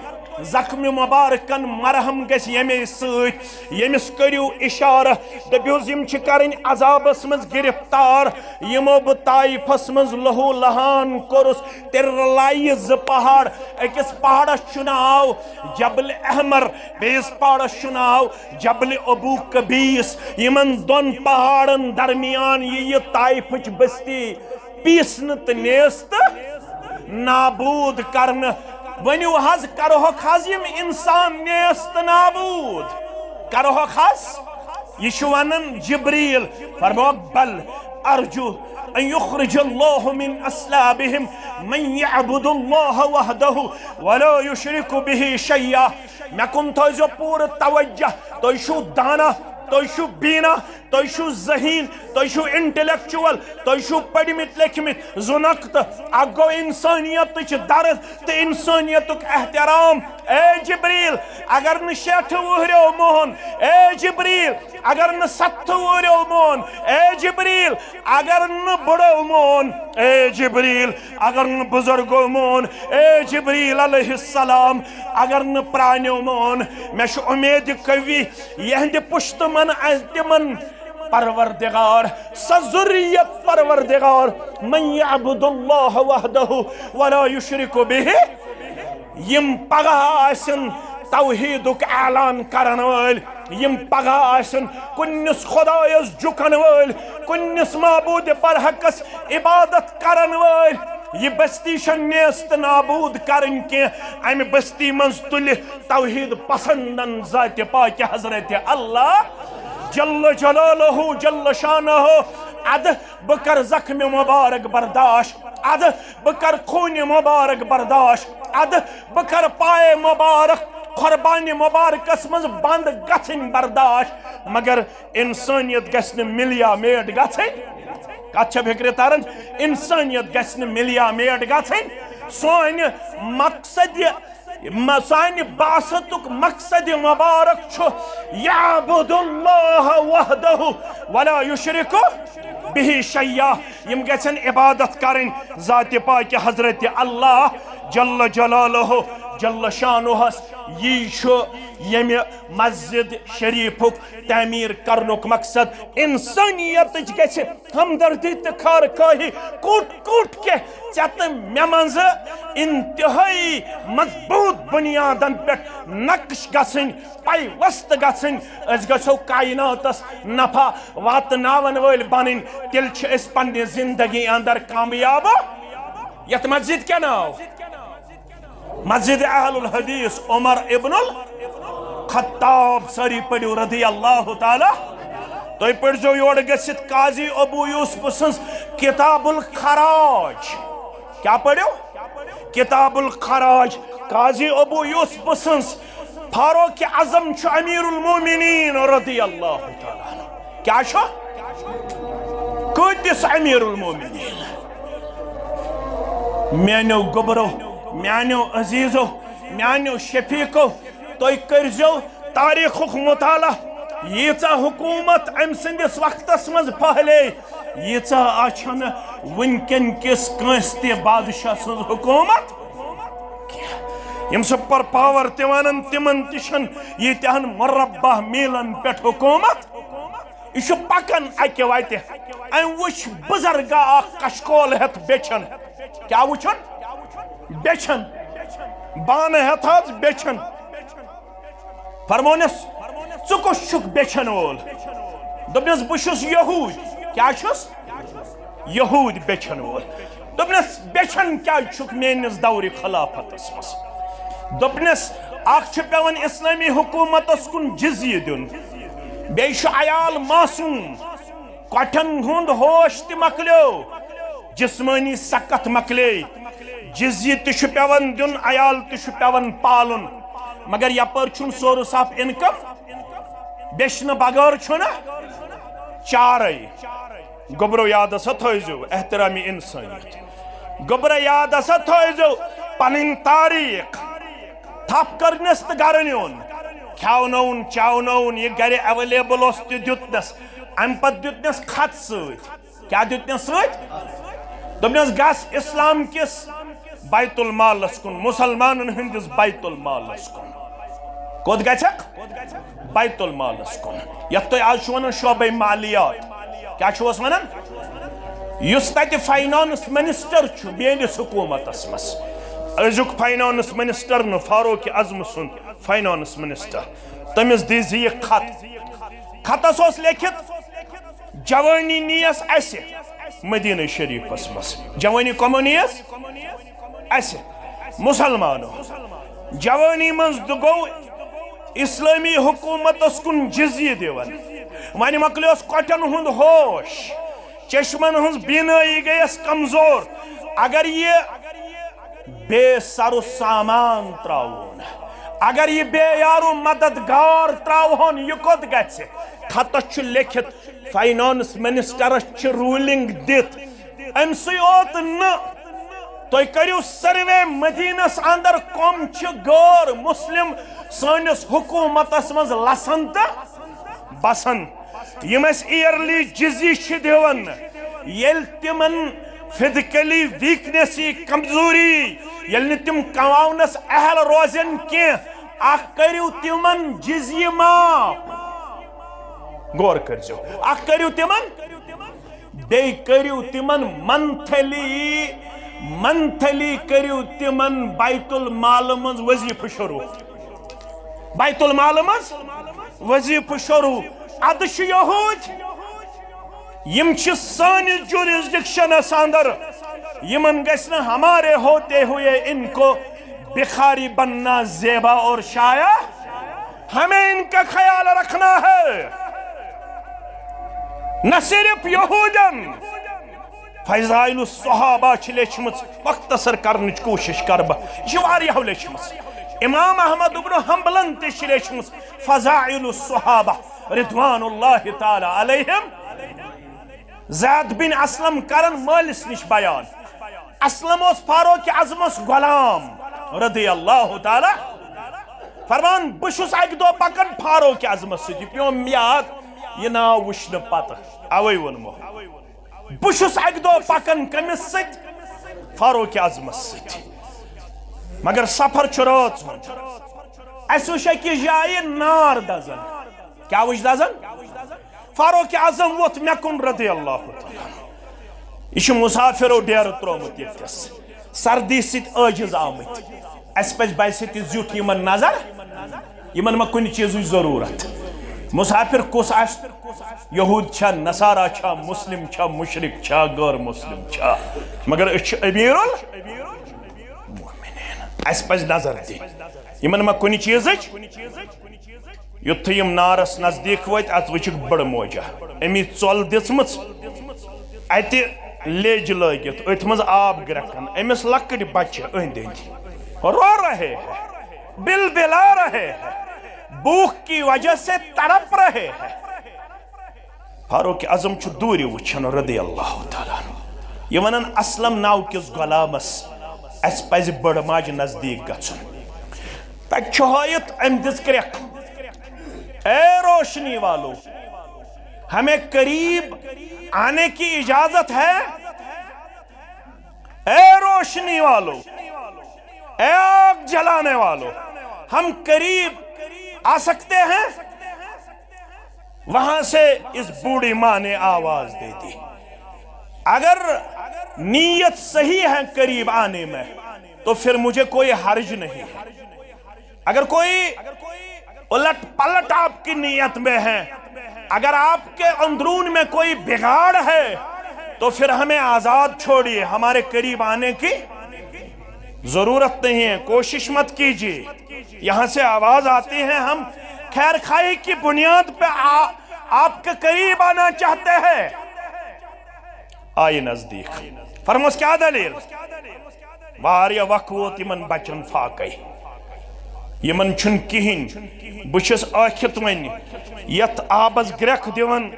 زخم مبارکن مرہم گس یمی سۭتۍ ییٚمِس کٔرِو اِشارہ دٔپِوس یِم چھِ کَرٕنۍ عذابس منٛز گِرفتار یِمو بہٕ طایفس منٛز لہوٗ لہان کوٚرُس تیٚلہِ رلایہِ زٕ پہاڑ أکِس پہاڑس چھُ ناو جبل احمر بیٚیِس پہاڑس چھُ ناو جبل ابو قبیس یِمن دۄن پہاڑن درمیان یہِ طایفٕچ بستی پیسنہٕ تہٕ نیستہٕ نابوٗد کرنہٕ ؤنِو حظ کروہکھ حظ یِم انسان نیست نابوٗد کروہکھ حظ یہ چھُ ونان جبریل فرموکھ بل ارجو ان یخرج اللہ من اسلابہم من یعبد اللہ وحدہ ولا یشرک بہ شیئا مےٚ کُن تھٲیزیو پوٗرٕ توجہ تُہۍ چھُو دانا تُہۍ چھُو بیٖنا تُہۍ چھُو ذہین تُہۍ چھُو انٹلیکچوَل تُہۍ چھُو پٔرمٕتۍ لیکھمٕتۍ زُنقتہٕ اکھ گوٚو انسانیتٕچ درد تہٕ انسانیتُک احترام اے جبریل اگر نہٕ 60 وُہریو مون اے جبریل اگر نہٕ 70 وُہریو مون اے جبریل اگر نہٕ بُڑو مون اے جبریل اگر نہٕ بُزرگو مون اے جبریل علیہ السلام اگر نہٕ پرٛانیو مون مےٚ چھُ اُمید قوی یہنٛدِ پُشتہٕ من تِمن پروردگار سذریت پروردگار من یعبد اللہ وحدہ ولا یشرک بہ یم پگہ آسن توحیدک اعلان کرن وٲلۍ یم پگہ آسن کُنس خدایس جُکن وٲلۍ کُنس معبوٗدِ برحقس عبادت کرن وٲلۍ یہ بستی چھنہٕ نیست نابوٗد کرٕنۍ کینٛہہ امہِ بستی منٛز تُلہِ توحید پسندن ذاتِ پاکہِ حضرت اللہ جل جلالہ جل شانہ اد بہ کر زخم مبارک برداشت اد بہ کر خون مبارک برداشت اد بہ کر پائے مبارک قربانی مبارکس مز بند گژھٕنۍ برداشت مگر انسانیت گژھِ نہٕ ملیا میٹ گژھٕنۍ کتھ چھےٚ فکرِ تران انسانیت گژھِ نہٕ ملیا میٹ گژھٕنۍ سون مقصد سانہِ بعثتُک مقصد مبارک چھُ یعبد اللہ وحدہ ولا یشرک بہ شیئا یم گژھن عبادت کرٕنۍ ذاتِ پاکہِ حضرت اللہ جل جلالہ جل شانہس یی چھُ ییٚمہِ مسجد شریفُک تعمیٖر کرنُک مقصد انسانیتٕچ گژھِ ہمدردی تہٕ خار خواہی کوٚٹ کوٚٹ کینٛہہ ژےٚ تہٕ مےٚ منٛزٕ انتہٲیی مضبوٗط بُنیادن پٮ۪ٹھ نقش گژھٕنۍ پیوست گژھٕنۍ أسۍ گژھو کائناتس نفع واتناون وٲلۍ بنٕنۍ تیٚلہِ چھِ أسۍ پننہِ زندگی اندر کامیاب یتھ مسجد کیٛاہ ناو مسجد اہل الحدیث عمر ابن الخطاب ساری پڑھو رضی اللہ تعالی تُہۍ پٔرزیو یورٕ گٔژھِتھ قاضی ابو یوسف سٕنٛز کتاب الخراج کیٛاہ پٔرِو کتاب الخراج قاضی ابو یوسف سٕنٛز فاروق اعظم چھُ امیر المومنین رضی اللہ تعالی کیٛاہ چھُ کۭتِس امیر المومنین میانیو گوبرو میانیو عزیزو میانیو شفیقو تُہۍ کٔرزیو تاریخُک مطالعہ ییٖژاہ حکوٗمت أمۍ سٕنٛدِس وقتس منٛز پھہلے ییٖژاہ چھنہٕ وٕنکٮ۪ن کِس کٲنٛسہِ تہِ بادشاہ سٕنٛز حکوٗمت یم سپر پاور تہِ ونان تِمن تہِ چھنہٕ ییٖتیاہن مربع میٖلن پٮ۪ٹھ حکوٗمت یہِ چھُ پکان اکہِ وتہِ أمۍ وٕچھ بُزرگا اکھ کشکول ہٮ۪تھ بیچھن کیٛاہ وٕچھُن بیچھن بانہٕ ہٮ۪تھ حظ بیچھن فرمونس ژٕ کُس چھُکھ بیچھن وول دوٚپنس بہٕ چھُس یہوٗدۍ کیٛاہ چھُس یہوٗدۍ بیچھن وول دوٚپنس بیچھن کیٛازِ چھُکھ میٲنِس دورِ خلافتس منٛز دوٚپنس اکھ چھُ پیوان اسلٲمی حکوٗمتس کُن جزیہِ دیُن بیٚیہِ چھُ عیال معصوٗم کۄٹھٮ۪ن ہُنٛد ہوش تہِ مۄکلیو جسمٲنی سقت مۄکلے جزیہِ تہِ چھُ پیوان دیُن عیال تہِ چھُ پیوان پالُن مگر یپٲرۍ چھُنہٕ سورس آف انکم بیچھنہٕ بغٲر چھُنہٕ چارے گوبرو یاد ہسا تھٲیزیو احترامی انسانیت گوبرو یاد ہسا تھٲیزیو پنٕنۍ تاریخ تھپ کرنس تہٕ گرٕ نیُن کھیاونوُن چاونوُن یہِ گرِ ایویلیبل اوس تہِ دیُتنس امہِ پتہٕ دیُتنس خط سۭتۍ کیٛاہ دیُتنس سۭتۍ دوٚپنس گژھ اسلام کِس بیت المال کن مسلمان ہندس بیت المال کن کود گھک بیت المال کن یت تھی آج ون شعبہ مالیات کیا ونان اس تت فائنانس منسٹر میس حکومت مز ازیک فائنانس منسٹر نا فاروق اعظم سن فائنانس منسٹر تمس دیز یہ خط خطس لیکھت جوانی نیس اس مدینہ شریفس مز جوانی کمو نیس اس مسلمانو جوانی مز گو اسلامی حکومت کن جزیہ دیون ون مکلیس کٹن ہند ہوش چشمن ہز بینائی گیس کمزور اگر یہ بے سر و سامان تراؤن اگر یہ بے یارو مددگار تراؤن یہ کت گھس خطس لیکھت فائنانس منسٹرس رولنگ دت ام سی اوت نا تُہۍ کٔرِو سروے مدینس اندر کم غیر مسلم سانس حکومتس مز لسن تو بسن یم ایئرلی جزیہ دِوان یل تمن فزیکلی ویکنیسی کمزوری یل نہ تم کماونس اہل روزن کی اخ کریو تمن جزیہ معاف غور کرزو اخ کریو تمن بی کریو تمن منتھلی کریو تمن بیت المال مز وظیفہ شروع بیت المال مز وظیفہ شروع ادش یہود یم چھ سانی جورسڈکشنس اندر یمن گسن ہمارے ہوتے ہوئے ان کو بخاری بننا زیبا اور شایع ہمیں ان کا خیال رکھنا ہے نہ صرف یہودن فضائل الصحابہ چھ لیچمت مختصر کرنچ کوشش کربہ یہ واریاہ لیچمت امام احمد بن حنبلن تہ لیچمت فضائل الصحابہ رضوان اللہ تعالی علیہم زید بن اسلم کرن مالس نش بیان اسلم اس فاروق اعظمس غلام رضی اللہ تعالی فرمان بشس اک دو پکن فاروق اعظمس سی پیوم یاد یہ نا وشن پتہ اوے ونمو بشس اک دو پکن کمس ست فاروق اعظمس ست مگر سفر چھ رات اس وچ کی جائے نار دزن کیا وچ دزن فاروق اعظم ووت مکن رضی اللہ تعالی یہ مسافر و ڈیر ترومت یتس سردی ست عاجز آمت اس پز بہ ست زیوٹ یمن نظر یمن ما کن چیز ضرورت مسافر کس آس یہود چھا نصارا چھا مسلم چھا مشرک چھا غیر مسلم چھا مگر اس امیر المؤمنین اس پز نظر دی یمن ما کن چیز یت یم نارس نزدیک وت ات وچک بڑ موجہ امی ژول دژمژ ات لیج لگت ات مز آب گرکن امس لکٹ بچہ اند رو رہے ہیں بل بلا رہے ہیں بھوک کی وجہ سے تڑپ رہے ہیں فاروق اعظم چھ دوری وچھن رضی اللہ تعالیٰ یہ ونن اسلم ناو کس غلامس اس پز بڑ ماج نزدیک گژھن تک چھہایت ام دز کرک اے روشنی والو ہمیں قریب آنے کی اجازت ہے اے روشنی والو اے آگ جلانے والو ہم قریب آ سکتے ہیں وہاں سے اس بوڑھی ماں نے آواز دے دی اگر نیت صحیح ہے قریب آنے میں تو پھر مجھے کوئی حرج نہیں ہے اگر کوئی الٹ پلٹ آپ کی نیت میں ہے اگر آپ کے اندرون میں کوئی بگاڑ ہے تو پھر ہمیں آزاد چھوڑیے ہمارے قریب آنے کی ضرورت نہیں ہے کوشش مت کیجیے یہاں سے آواز آتی ہے ہم خیر خواہی کی بنیاد پہ آپ کے قریب آنا چاہتے ہیں آئی نزدیک فرموس کیا دلیل واریا وقوت یمن بچن فاقی یمن چھن کہین بچس آکھت ون یت آبس گرک دیون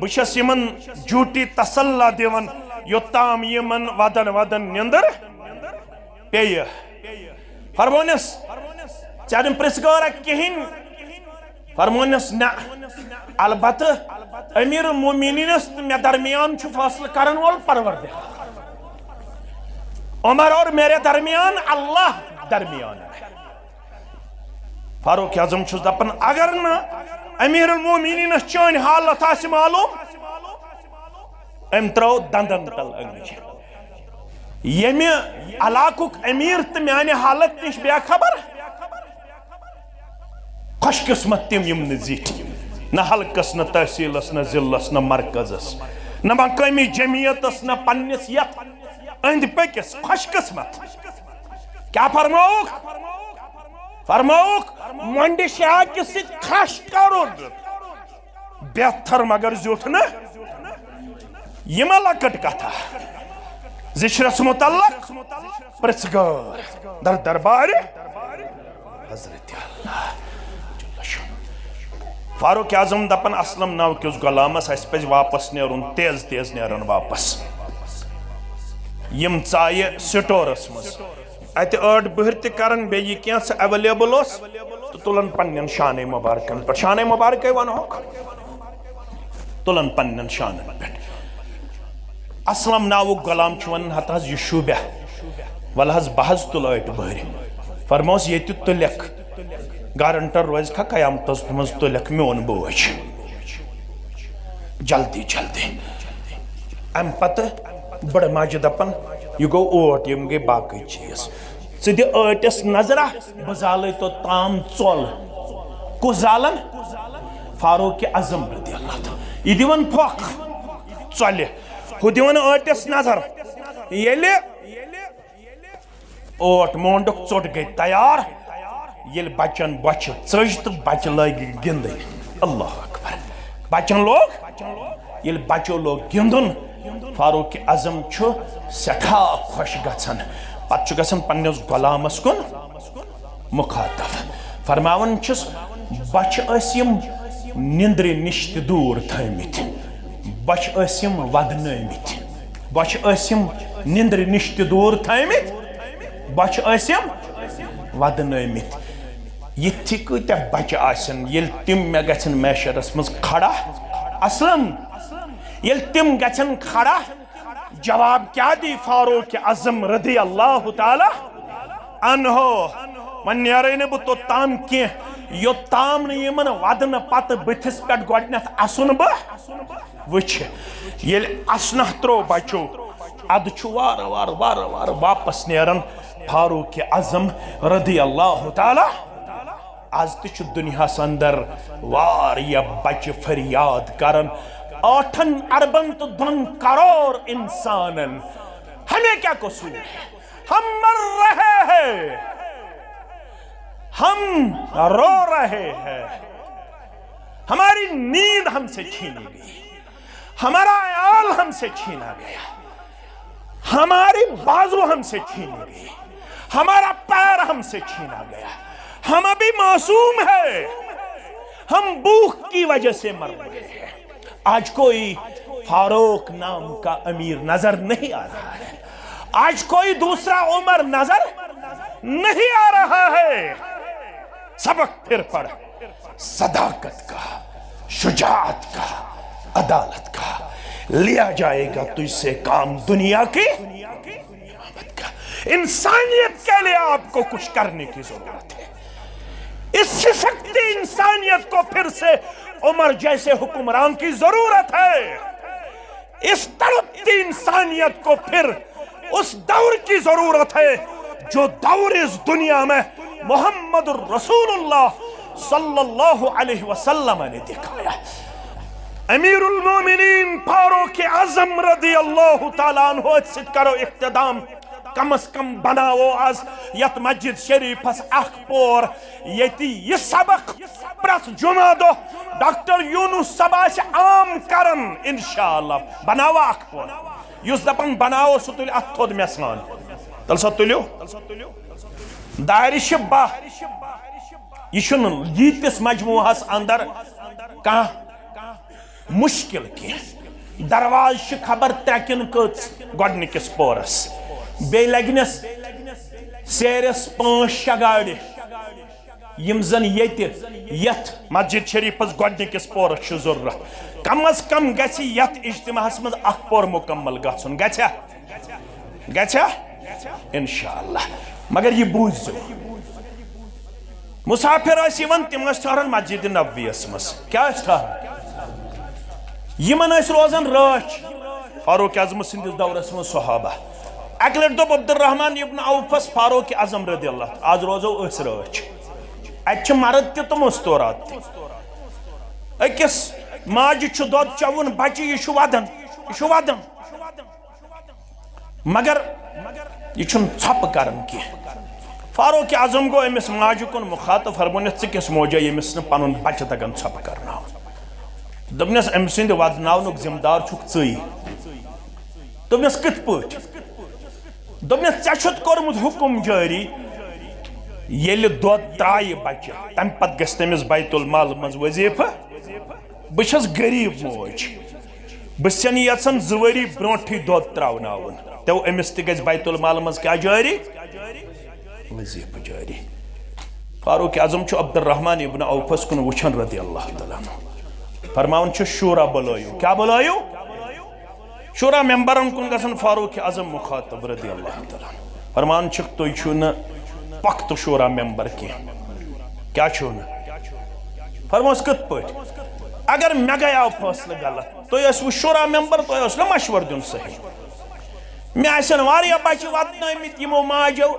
بچس یمن جھوٹی تسلہ دیون یوتام یمن ودن ودن نندر پیہ فرمونس چاہم پرسگورا کہین فرمونس نا البتہ امیر المومنینس میں درمیان چھ فاصلہ کرن وول پروردگار عمر اور میرے درمیان اللہ درمیان ہے. فاروق اعظم چھُس دپان اگر نا امیر المومنین چٲنۍ حالت آسہِ معلوم أمۍ ترٛٲو دندن تل انگریزی. ییٚمہِ علاقُک امیر تہٕ میانہِ حالت نِش بے خبر خوش قسمت تِم یِم نہٕ زِٹھۍ نہ حلقس نہ تحصیلس نہ ضلعس نہ مرکزس نہ مقامی جمعیتس نہ پننس یتھ أنٛدۍ پٔکِس خوش قسمت. کیا فرمووُکھ؟ فرمووُکھ مۄنٛڈِ شاکہِ سۭتۍ کھش کرُن بہتر مگر زیُٹھ نہٕ. یہِ ما لۄکٕٹ کتھا زِشرس متعلق پرژھگار در دربارِ حضرت اللہ. فاروق اعظم دپان اسلم ناو کِس غلامس اسہِ پزِ واپس نیرُن تیز تیز نیرن واپس. یم ژایہِ سٹورس منٛز اتہِ ٲٹھ بٕہر تہِ کرن بیٚیہِ یہِ کینٛہہ سُہ ایویلیبل اوس تہٕ تُلن پننٮ۪ن شانے مبارکن پٮ۪ٹھ. شانے مبارکے ونہوکھ تُلن پننٮ۪ن شانن پٮ۪ٹھ. اسلم ناوُک غلام چھُ ونان ہتہٕ حظ یہِ شوٗبیا ول حظ بہٕ حظ تُلہٕ ٲٹھ بٕہرِ. فرموس ییٚتہِ تُلٮ۪کھ گارنٹر روزِ کھا قیامتس منٛز تُلٮ۪کھ میون بوج جلدی جلدی. امہِ پتہٕ بڑٕ ماجہِ دپان یہِ گوٚو ٲٹھ یِم گٔے باقٕے چیٖز ژٕ دِ ٲٹِس نظرا بہٕ زالے توٚتام ژوٚل. کُس زالن؟ فاروق اعظم رضی اللہ تعالیٰ. یہِ دِوان پھۄکھ ژۄلہِ ہُہ دِوان ٲٹِس نظر. ییٚلہِ ٲٹھ مونڈُک ژوٚٹ گٔے تیار ییٚلہِ بچن بۄچھِ ژٔج تہٕ بچہِ لٲگۍ گِنٛدٕنۍ. اللہ اکبر. بچن لوگ ییٚلہِ بچو لوگ گِنٛدُن فاروق اعظم چھُ سٮ۪ٹھاہ خۄش گژھان. پتہٕ چھُ گژھان پننِس غلامس کُن مخاطب فرماوان چھُس بچہِ ٲسۍ یِم نِندرِ نِش تہِ دوٗر تھٲمٕتۍ بچہِ ٲسۍ یِم ودنٲمٕتۍ بچہِ ٲسۍ یِم نِندرِ نِش تہِ دوٗر تھٲمٕتۍ بچہِ ٲسۍ یِم ودنٲمٕتۍ. یِتھِ کۭتیاہ بچہِ آسن ییٚلہِ تِم مےٚ گژھن میشرس منٛز کھڑا اسلم ییٚلہِ تِم گژھن کھڑا جواب کیا دی فاروق اعظم رضی اللہ تعالی عنہ. وۄنۍ نیرے نہٕ بہٕ توٚتام کینٛہہ یوٚتام نہٕ یِمن ودنہٕ پتہٕ بٕتھِس پٮ۪ٹھ گۄڈٕنٮ۪تھ اسُن بہٕ وٕچھِ. ییٚلہِ اسنہ ترٛوو بچو ادٕ چھُ وارٕ وارٕ وارٕ وارٕ واپس نیران فاروق اعظم رضی اللہ تعالی. آز تہِ چھُ دُنیاہس اندر واریاہ بچہِ فریاد کران 8 اربن تو 2 کروڑ انسانن ہمیں کیا قصور ہے ہم مر رہے ہیں ہم رو رہے ہیں ہماری نیند ہم سے چھینی گئی ہمارا عیال ہم سے چھینا گیا ہماری بازو ہم سے چھینی گئی ہمارا پیر ہم سے چھینا گیا ہم ابھی معصوم ہیں ہم بھوک کی وجہ سے مر رہے ہیں. آج کوئی فاروق نام کا امیر نظر نہیں آ رہا ہے آج کوئی دوسرا عمر نظر نہیں آ رہا ہے. سبق پھر پڑھ صداقت کا شجاعت کا عدالت کا لیا جائے گا تجھ سے کام دنیا کی امامت کا. انسانیت کے لیے آپ کو کچھ کرنے کی ضرورت ہے. اس سکتی انسانیت کو پھر سے عمر جیسے حکمران کی ضرورت ہے. اس تڑپتی انسانیت کو پھر اس دور کی ضرورت ہے جو دور اس دنیا میں محمد الرسول اللہ صلی اللہ علیہ وسلم نے دکھایا. امیر المومنین فاروق اعظم رضی اللہ تعالیٰ عنہ ست کرو اقتدام کم از کم بناو آز یت مسجد شریفس اخ پور یتی یہ سبق پرت جمعہ دو ڈاکٹر یونس صاحب آسہِ عام کرن انشاءاللہ بناو اخ پور یس دپن بناو سہ تل ات تھود مے سان تل سا تلیو دارِ باہ یہ چھُنہٕ ییتس مجموعہس اندر کانٛہہ مشکل کی درواز چھ خبر 3 کن کٔژ گۄڈنِکِس پورس بیٚیہِ لگنس سیرس 5-6 گاڑِ یم زن یت مسجد شریفس گۄڈنِکِس پورس چھ ضرورت کم از کم گژھِ یتھ اجتماعس منٛز اکھ پور مکمل گژھُن گژھیا انشاءاللہ مگر یہ بوزو مسافر اس یوان تم اس ٹھہران مسجد نبوی اس مس کیا اس ٹھہران یمن اس روزان رچ فاروق اعظم سندس دورس من صحابہ اکہ لٹہ دوپ عبد الرحمن ابن عوفس فاروق اعظم رضی اللہ آز روزو اس رچ اتھ مرد تہ تو مستورات تہ اکس ماجہ چھ دود چون بچہ یہ ودان مگر یہ چھن ژھپ کرن کی فاروق اعظم گو امس ماجہ کن مخاطب فرمونس ژٕ کس موجہ یمس نہ پنن بچہ تگان ژھپ کرناون دپنس ام سند ودناونک ذمہ دار چھک ژٕے دپنس کتھ پٲٹھۍ دپنس ژےٚ چھُتھ کوٚرمُت حکم جٲری ییٚلہِ دۄد ترٛایہِ بچہ تمہِ پتہٕ گژھِ تٔمِس بیت المال منٛز وظیفہٕ بہٕ چھس غریٖب موج بہٕ چھسن یژھان 2 ؤری برونٹھٕے دۄد ترٛاوناوُن تو أمس تہِ گژھِ بیت المال منٛز کیٛاہ جٲری وظیفہٕ جٲری فاروق اعظم چھُ عبد الرحمن ابن عوفس کُن وٕچھان رضی اللہ تعالیٰ عنہ فرماون چھُ شورا بُلٲیِو کیٛاہ بُلٲیِو شورا ممبرن کُن گژھان فاروق اعظم مخاطب رضی اللہ تعالیٰ عنہ فرمان چھُکھ تُہۍ چھِو نہٕ پختہٕ شورا ممبر کینٛہہ کیٛاہ چھِو نہٕ فرموس کِتھ پٲٹھۍ اگر مےٚ گٔیاو فٲصلہٕ غلط تُہۍ ٲسوٕ شورا ممبر تۄہہِ اوس نہ مشورٕ دیُن صحیح مےٚ آسن واریاہ بچہ واتنٲمٕتۍ یِمو ماجو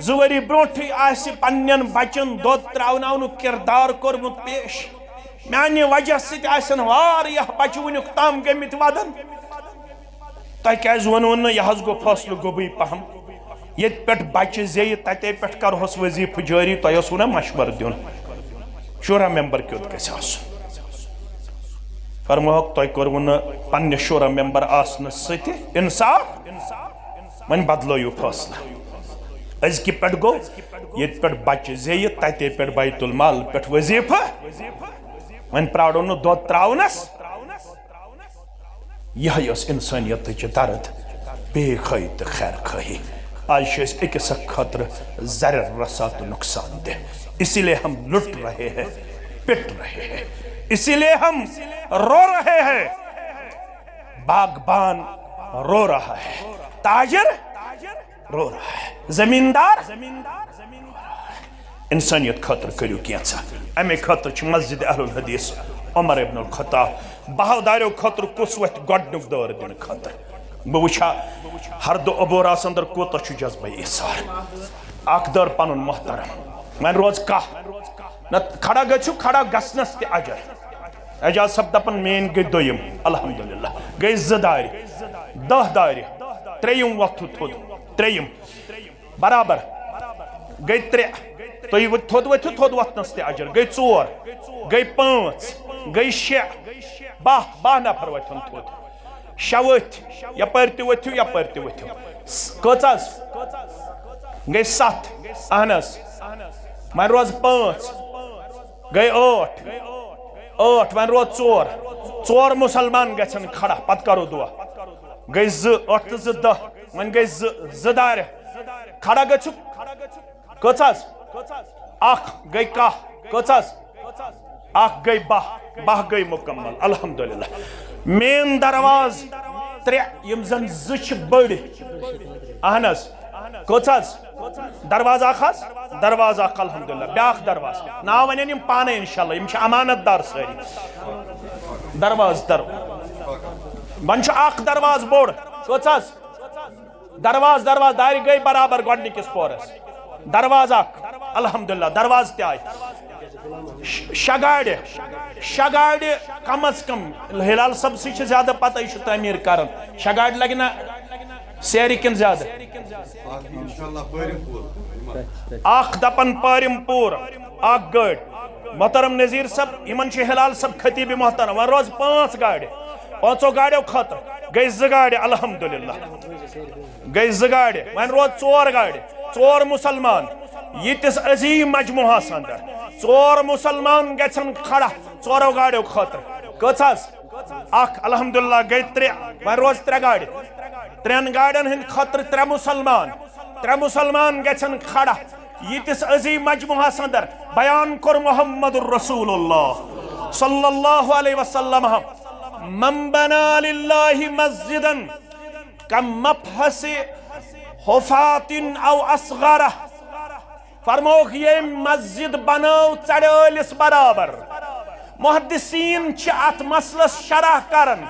2 ؤری برونٹھٕے آسہِ پننٮ۪ن بچن دۄد ترٛاوناونُک کردار کوٚرمُت پیش میانہِ وجہ سۭتۍ آسن واریاہ بچہ وٕنیُک تام گٔمٕتۍ ودن تۄہہِ کیٛازِ ووٚنوٕ نہٕ یہِ حظ گوٚو فٲصلہٕ گوٚبٕے پہم ییٚتہِ پٮ۪ٹھ بچہ زیٚیہِ تتے پٮ۪ٹھ کرہوس وظیفہٕ جٲری تۄہہِ اوسوٕ نہ مشورٕ دیُن شورا ممبر کیُتھ گژھِ آسُن فرموہوکھ تۄہہِ کوٚروٕ نہٕ پننہِ شورا ممبر آسنس سۭتۍ انصاف وۄنۍ بدلٲیِو فٲصلہٕ أزکہِ پٮ۪ٹھ گوٚو ییٚتہِ پٮ۪ٹھ بچہ زیٚیہِ تتے پٮ۪ٹھ بیت المال پٮ۪ٹھ وظیفہٕ وۄنۍ پرٛارو نہٕ دۄد ترٛاونس یہے ٲس انسٲنیتٕچ درد بے خٲہی تہٕ خیر خٲہی آج چھِ أسۍ أکِس اکھ خٲطرٕ زرٮ۪ر رسا تہٕ نۄقصان دہ اسی لیے ہم لٹ رہے ہیں پٹ رہے ہیں اسی لیے ہم رو رہے ہیں باغبان رو رہا ہے تاجر رو رہا ہے زمیندار انسانیت خاطر کریو کینژھا امی خاطر چھ مسجد اہل الحدیث عمر ابن الخطاب بہوداریو خاطر کس وقت گۄڈنیُک دور دن خاطر بہ وچھا ہر دو عبوراس اندر کوتاہ چھ جذبہ ایثار اکھ دور پنن محترم وۄنۍ روز کاہ نہ کھڑا گژھو کھڑا گژھنس تہ اجر اعجاز صاحب دپن مین گئی دویم الحمدللہ گئی 2 دارِ 10 دارِ ترٛیٚیِم وۄتھُو تھوٚد ترٛیٚیِم برابر گئی 3 تُہۍ تھوٚد ؤتھِو تھوٚد وۄتھنس تہِ اجر گئی 4 گئی 5 گئی 6 10 نفر ؤتھن تھوٚد 6 ؤتھۍ یپٲرۍ تہِ ؤتھِو یپٲرۍ تہِ ؤتھِو کۭژاہ گئی 7 اہن حظ وۄنۍ روز 5 گئی 8 وۄنۍ روز 4 مسلمان گژھن کھڑا پتہٕ کرو دعا گئی 2 8 تہٕ 2 10 وۄنۍ گئی 2 دارِ کھڑا گژھو کۭژاہ اکھ گئی 1 کۭژاہ اکھ گئی 12 گئی مکمل الحمدللہ مین دروازٕ 3 یِم زن 2 چھِ بٔڑۍ اہن حظ کۭژاہ دروازٕ اکھ حظ دروازٕ اکھ الحمدللہ بیاکھ دروازٕ ناو ونن یِم پانے انشاءاللہ یِم چھِ امانت دار سٲری دروازٕ وۄنۍ چھُ اکھ دروازٕ بوٚڑ کۭژاہ دروازٕ دارِ گئی برابر گۄڈنِکِس پورس دروازٕ اکھ الحمدللہ دروازٕ تہِ آیہِ 6 گاڑِ کم از کم ہلال صاحب سے چھِ زیادٕ پتہ یہِ چھُ تعمیٖر کران 6 گاڑِ لگہِ نہ سیرِ کِنہٕ زیادٕ اکھ دپن پٲرِم پوٗر اکھ گٲڑۍ محترم نذیر صاحب یِمن چھُ ہلال صاحب خطیب محترم وۄنۍ روز 5 گاڑِ 5 گاڑیو خٲطرٕ گئی 2 گاڑِ الحمدللہ گئی 2 گاڑِ وۄنۍ روز 4 گاڑِ 4 مسلمان ییٖتِس عظیٖم مجموعس اندر 4 مسلمان گژھن کھڑا 4 گاڑیو خٲطرٕ کۭژاہ اکھ الحمدللہ گئی 3 وۄنۍ روز 3 گاڑِ 3 گاڑین ہٕنٛدِ خٲطرٕ 3 مسلمان گژھن کھڑا ییٖتِس عظیٖم مجموعس اندر بیان کوٚر محمد رسول اللہ صلی اللہ علیہ وسلم من بنا للہ مسجدا کمفحص حفاتن او اصغرہ فرموک یہ مسجد بنو ژڑیلس برابر محدثین چھ ات مسلس شرح کرن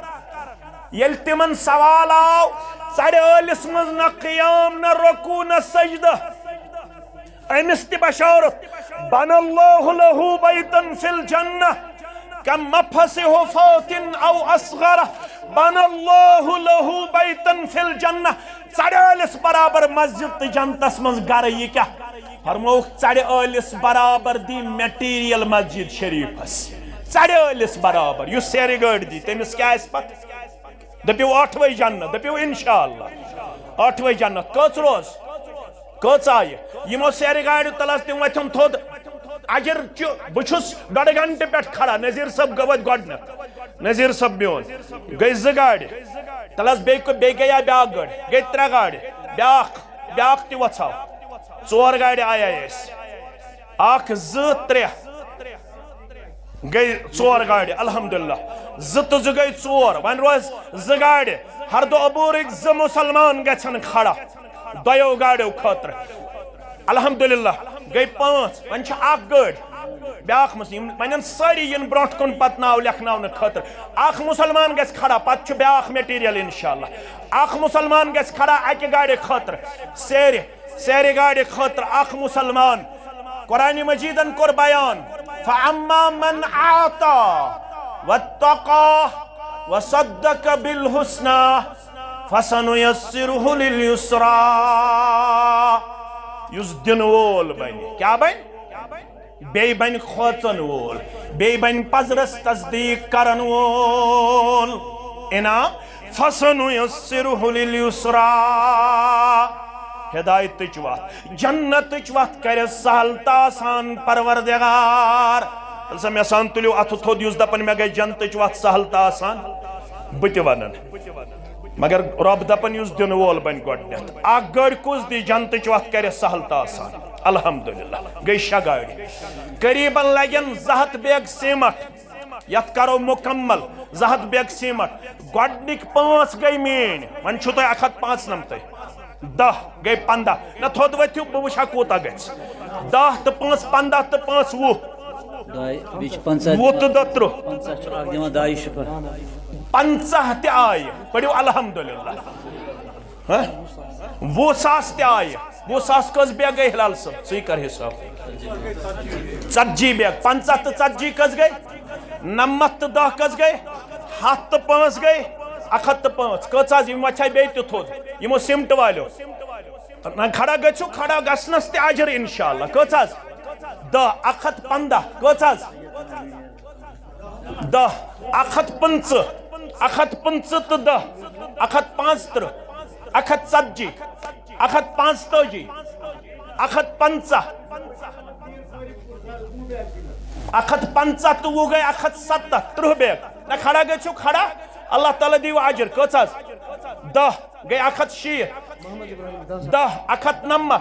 یل تمن سوال آو ژڑیلس مز نہ قیام نہ رکوع نہ سجدہ امس تہ بشارت بن اللہ لہ بیتن فی الجنہ کم مفس حفات او اصغرہ بن اللہ لہ بیتن فی الجنہ ژڑیلس برابر مسجد تہ جنتس مز گر یہ کیا فرموک ژڑیلس برابر دی میٹیریل مسجد شریفس ژڑیلس برابر یس سیرِ گاڑی دی تمس کیا اس پتہ دپیو 8ویں جنت دپیو انشاءاللہ 8ویں جنت کٔژ روز کٔژ آیہِ یمو سیرِ گاڑی تلس تم وتھن تھوٚد اجر بچھس ڈوڑ گھنٹہ پہ کھڑا نذیر صاحب گوت گۄڈنیتھ نذیر صاحب میون گئی زٕ گاڑِ تلس بیٚیہِ گٔیا بیٛاکھ گٲڑۍ گٔے 3 گاڑِ بیٛاکھ تہِ وژھاو 4 گاڑِ آیے أسۍ 1 2 3 گئی 4 گاڑِ الحمدللہ 2 تہٕ 2 گئی 4 وۄنۍ روز 2 گاڑِ ہردٕ عبوٗرٕکۍ 2 مُسلمان گژھن کھڑا 2 گاڑیو خٲطرٕ الحمدللہ گئی 5 وۄنۍ چھِ 1 گٲڑۍ بیٛاکھ مسلم وۄنۍ سٲری ین برونٛٹھ کُن پتہٕ ناو لیکھناونہٕ خٲطرٕ 1 مُسلمان گژھِ کھڑا پتہٕ چھُ بیٛاکھ میٹیریل انشاءاللہ 1 مُسلمان گژھِ کھڑا اکہِ گاڑِ خٲطرٕ سیرِ گاڑِ خٲطرٕ 1 مُسلمان قرآن مجیدن کوٚر بیان فَأَمَّا مَنْ أَعْطَى وَاتَّقَى وَصَدَّقَ بِالْحُسْنَى فَسَنُيَسِّرُهُ لِلْيُسْرَى یُس دِنہٕ وول بنہِ کیا بنہِ بیٚیہِ بنہِ کھوژن وول بیٚیہِ بنہِ پزرس تصدیق کرن وول انعام فَسَنُيَسِّرُهُ لِلْيُسْرَى ہدایتٕچ وتھ جنتٕچ وتھ کرِ سہل تہٕ آسان پروردگار سا مےٚ سان تُلِو اتھٕ تھوٚد یُس دپان مےٚ گٔے جنتٕچ وتھ سہل تہٕ آسان بہٕ تہِ ونن مگر رب دپان یُس دِنہٕ وول بنہِ گۄڈنیتھ 1 گٲڑۍ کُس دی جنتٕچ وتھ کرِ سہل تہٕ آسان الحمدللہ گٔے 6 گاڑِ قریباً لگن 200 بیگ سیمٹ یتھ کرو مکمل 200 بیگ سیمٹ گۄڈنِکۍ 5 گٔے میٲنۍ وۄنۍ چھُو تۄہہِ 195 10 گٔے 15 نہ تھوٚد ؤتھِو بہٕ وٕچھٕ ہا کوٗتاہ گژھِ 10 تہٕ 5 15 تہٕ 5 20 تہٕ 30 50 تہِ آیہِ پٔرِو الحمدللہ 20,000 تہِ آیہِ 20,000 کٔژ بیگ گٔے ہلال صٲب ژٕے کر حساب 40 بیگ 50 تہٕ 40 کٔژ گٔے 90 تہٕ 10 کٔژ گٔے 100 تہٕ 5 گٔے 105 کٔژ حظ یِم وَژھے بیٚیہِ تہِ تھوٚد یِمو سِمٹہٕ والیو کھڑا گژھِو کھڑا گژھنس تہِ اجر انشاءاللہ کٔژ حظ 10 115 کٔژ حظ 10 115 115 تہٕ 10 135 140 145 150 150 تہٕ 20 گٔے 170 30 بیگ نہ کھڑا گژھِو کھڑا اللہ تعالیٰ دیو اجر کٔژ حظ 10 گٔے 160 10 190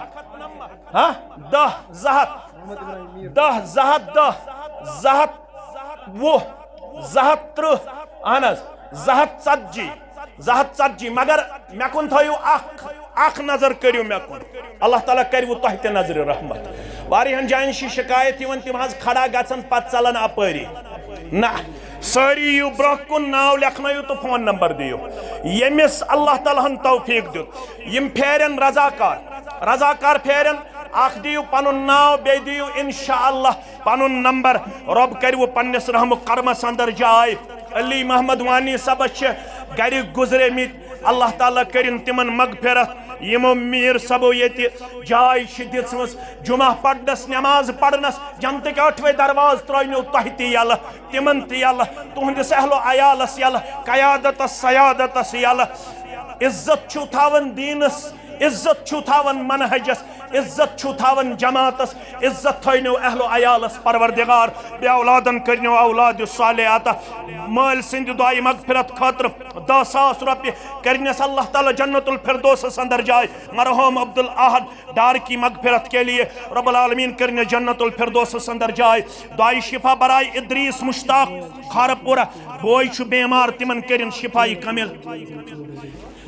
10 200 10 210 220 230 اہن حظ 240 240 مگر مےٚ کُن تھٲیِو اکھ نظر کٔرِو مےٚ کُن اللہ تعالیٰ کٔرِوٕ تۄہہِ تہِ نظرِ رحمت واریاہن جاین چھِ شکایت یِوان تِم حظ کھڑا گژھن پتہٕ ژلن اپٲری نہ سٲری یِیِو برونٛہہ کُن ناو لیکھنٲیِو تہٕ فون نمبر دِیِو ییٚمِس اللہ تعالیٰ ہن توفیٖق دیُت یِم پھیرن رضاکار پھیرن اکھ دِیِو پنُن ناو بیٚیہِ دِیِو انشاءاللہ پنُن نمبر رۄب کٔرِوٕ پننِس رحمہٕ کرمس اندر جاے علی محمد وانی صبس چھِ گرِکۍ گُزریمٕتۍ اللہ تعالیٰ کٔرِن تِمن مغفرت یِمو میٖر صبو ییٚتہِ جاے چھِ دِژمٕژ جمعہ پرنس نٮ۪ماز پرنس جنتٕکۍ 8وے درواز ترٲونو تۄہہِ تہِ یلہٕ تِمن تہِ یلہٕ تُہنٛدِس اہلو عیالس یلہٕ قیادتس سیادتس یلہٕ عزت چھُو تھاوان دیٖنس عزت چھُو تھاوان منہجس عزت چھُو تھاوان جماعتس عزت تھٲینو اہلو عیالس پروردگار بے اولادن کٔرنو اولاد صالح عطا مٲلۍ سٕنٛدِ دعایہِ مغفرت خٲطرٕ 10,000 رۄپیہِ کٔرنس اللہ تعالیٰ جنت الفردوسس اندر جاے مرحوم عبدالاحد ڈار کی مغفرت کے لیے رب العالمین کٔرنس جنت الفردوسس اندر جاے دعایہِ شفا برائے ادریس مشتاق خارپورہ بوے چھُ بیمار تِمن کٔرِن شفائی کامل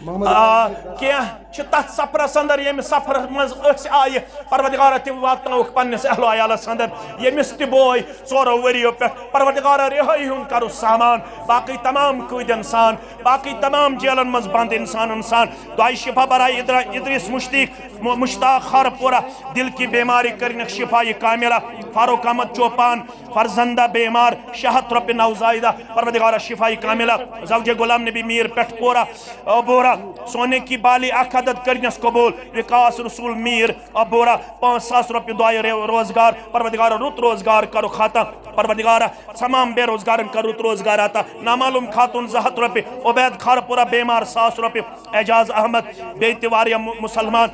کیا تک سفرس اندر یم سفر مز آئی پروردگارہ تم واتنوک پنس اہل عیالس اندر یمس تہ بوئے 4 وریو پہ پروردگارہ رہائی ہند کرو سامان باقی تمام قیدین سان باقی تمام جیلن مز بند انسان دعائی شفا برائے ادریس مشتاق خارپورہ دل کی بیماری کرنک شفائی کاملہ فاروق احمد چوپان فرزندہ بیمار 7 رۄپیہِ نوزائیدہ پروردگارہ شفائی کاملہ زوجہ غلام نبی میر پٹھ پورہ ابورہ سونے کی بالی 1 عدد کرنس قبول وکاس رسول میر ابورہ 5,000 رۄپیہِ دعائے روزگار پروردگارہ رت روزگار کرو خاتا پروردگارہ تمام بے روزگارن کر رت روزگار آتا نامعلوم خاتون 200 رۄپیہِ عبید خارپورہ بیمار 100 رۄپیہِ اعجاز احمد بیتِ واریاہ مسلمان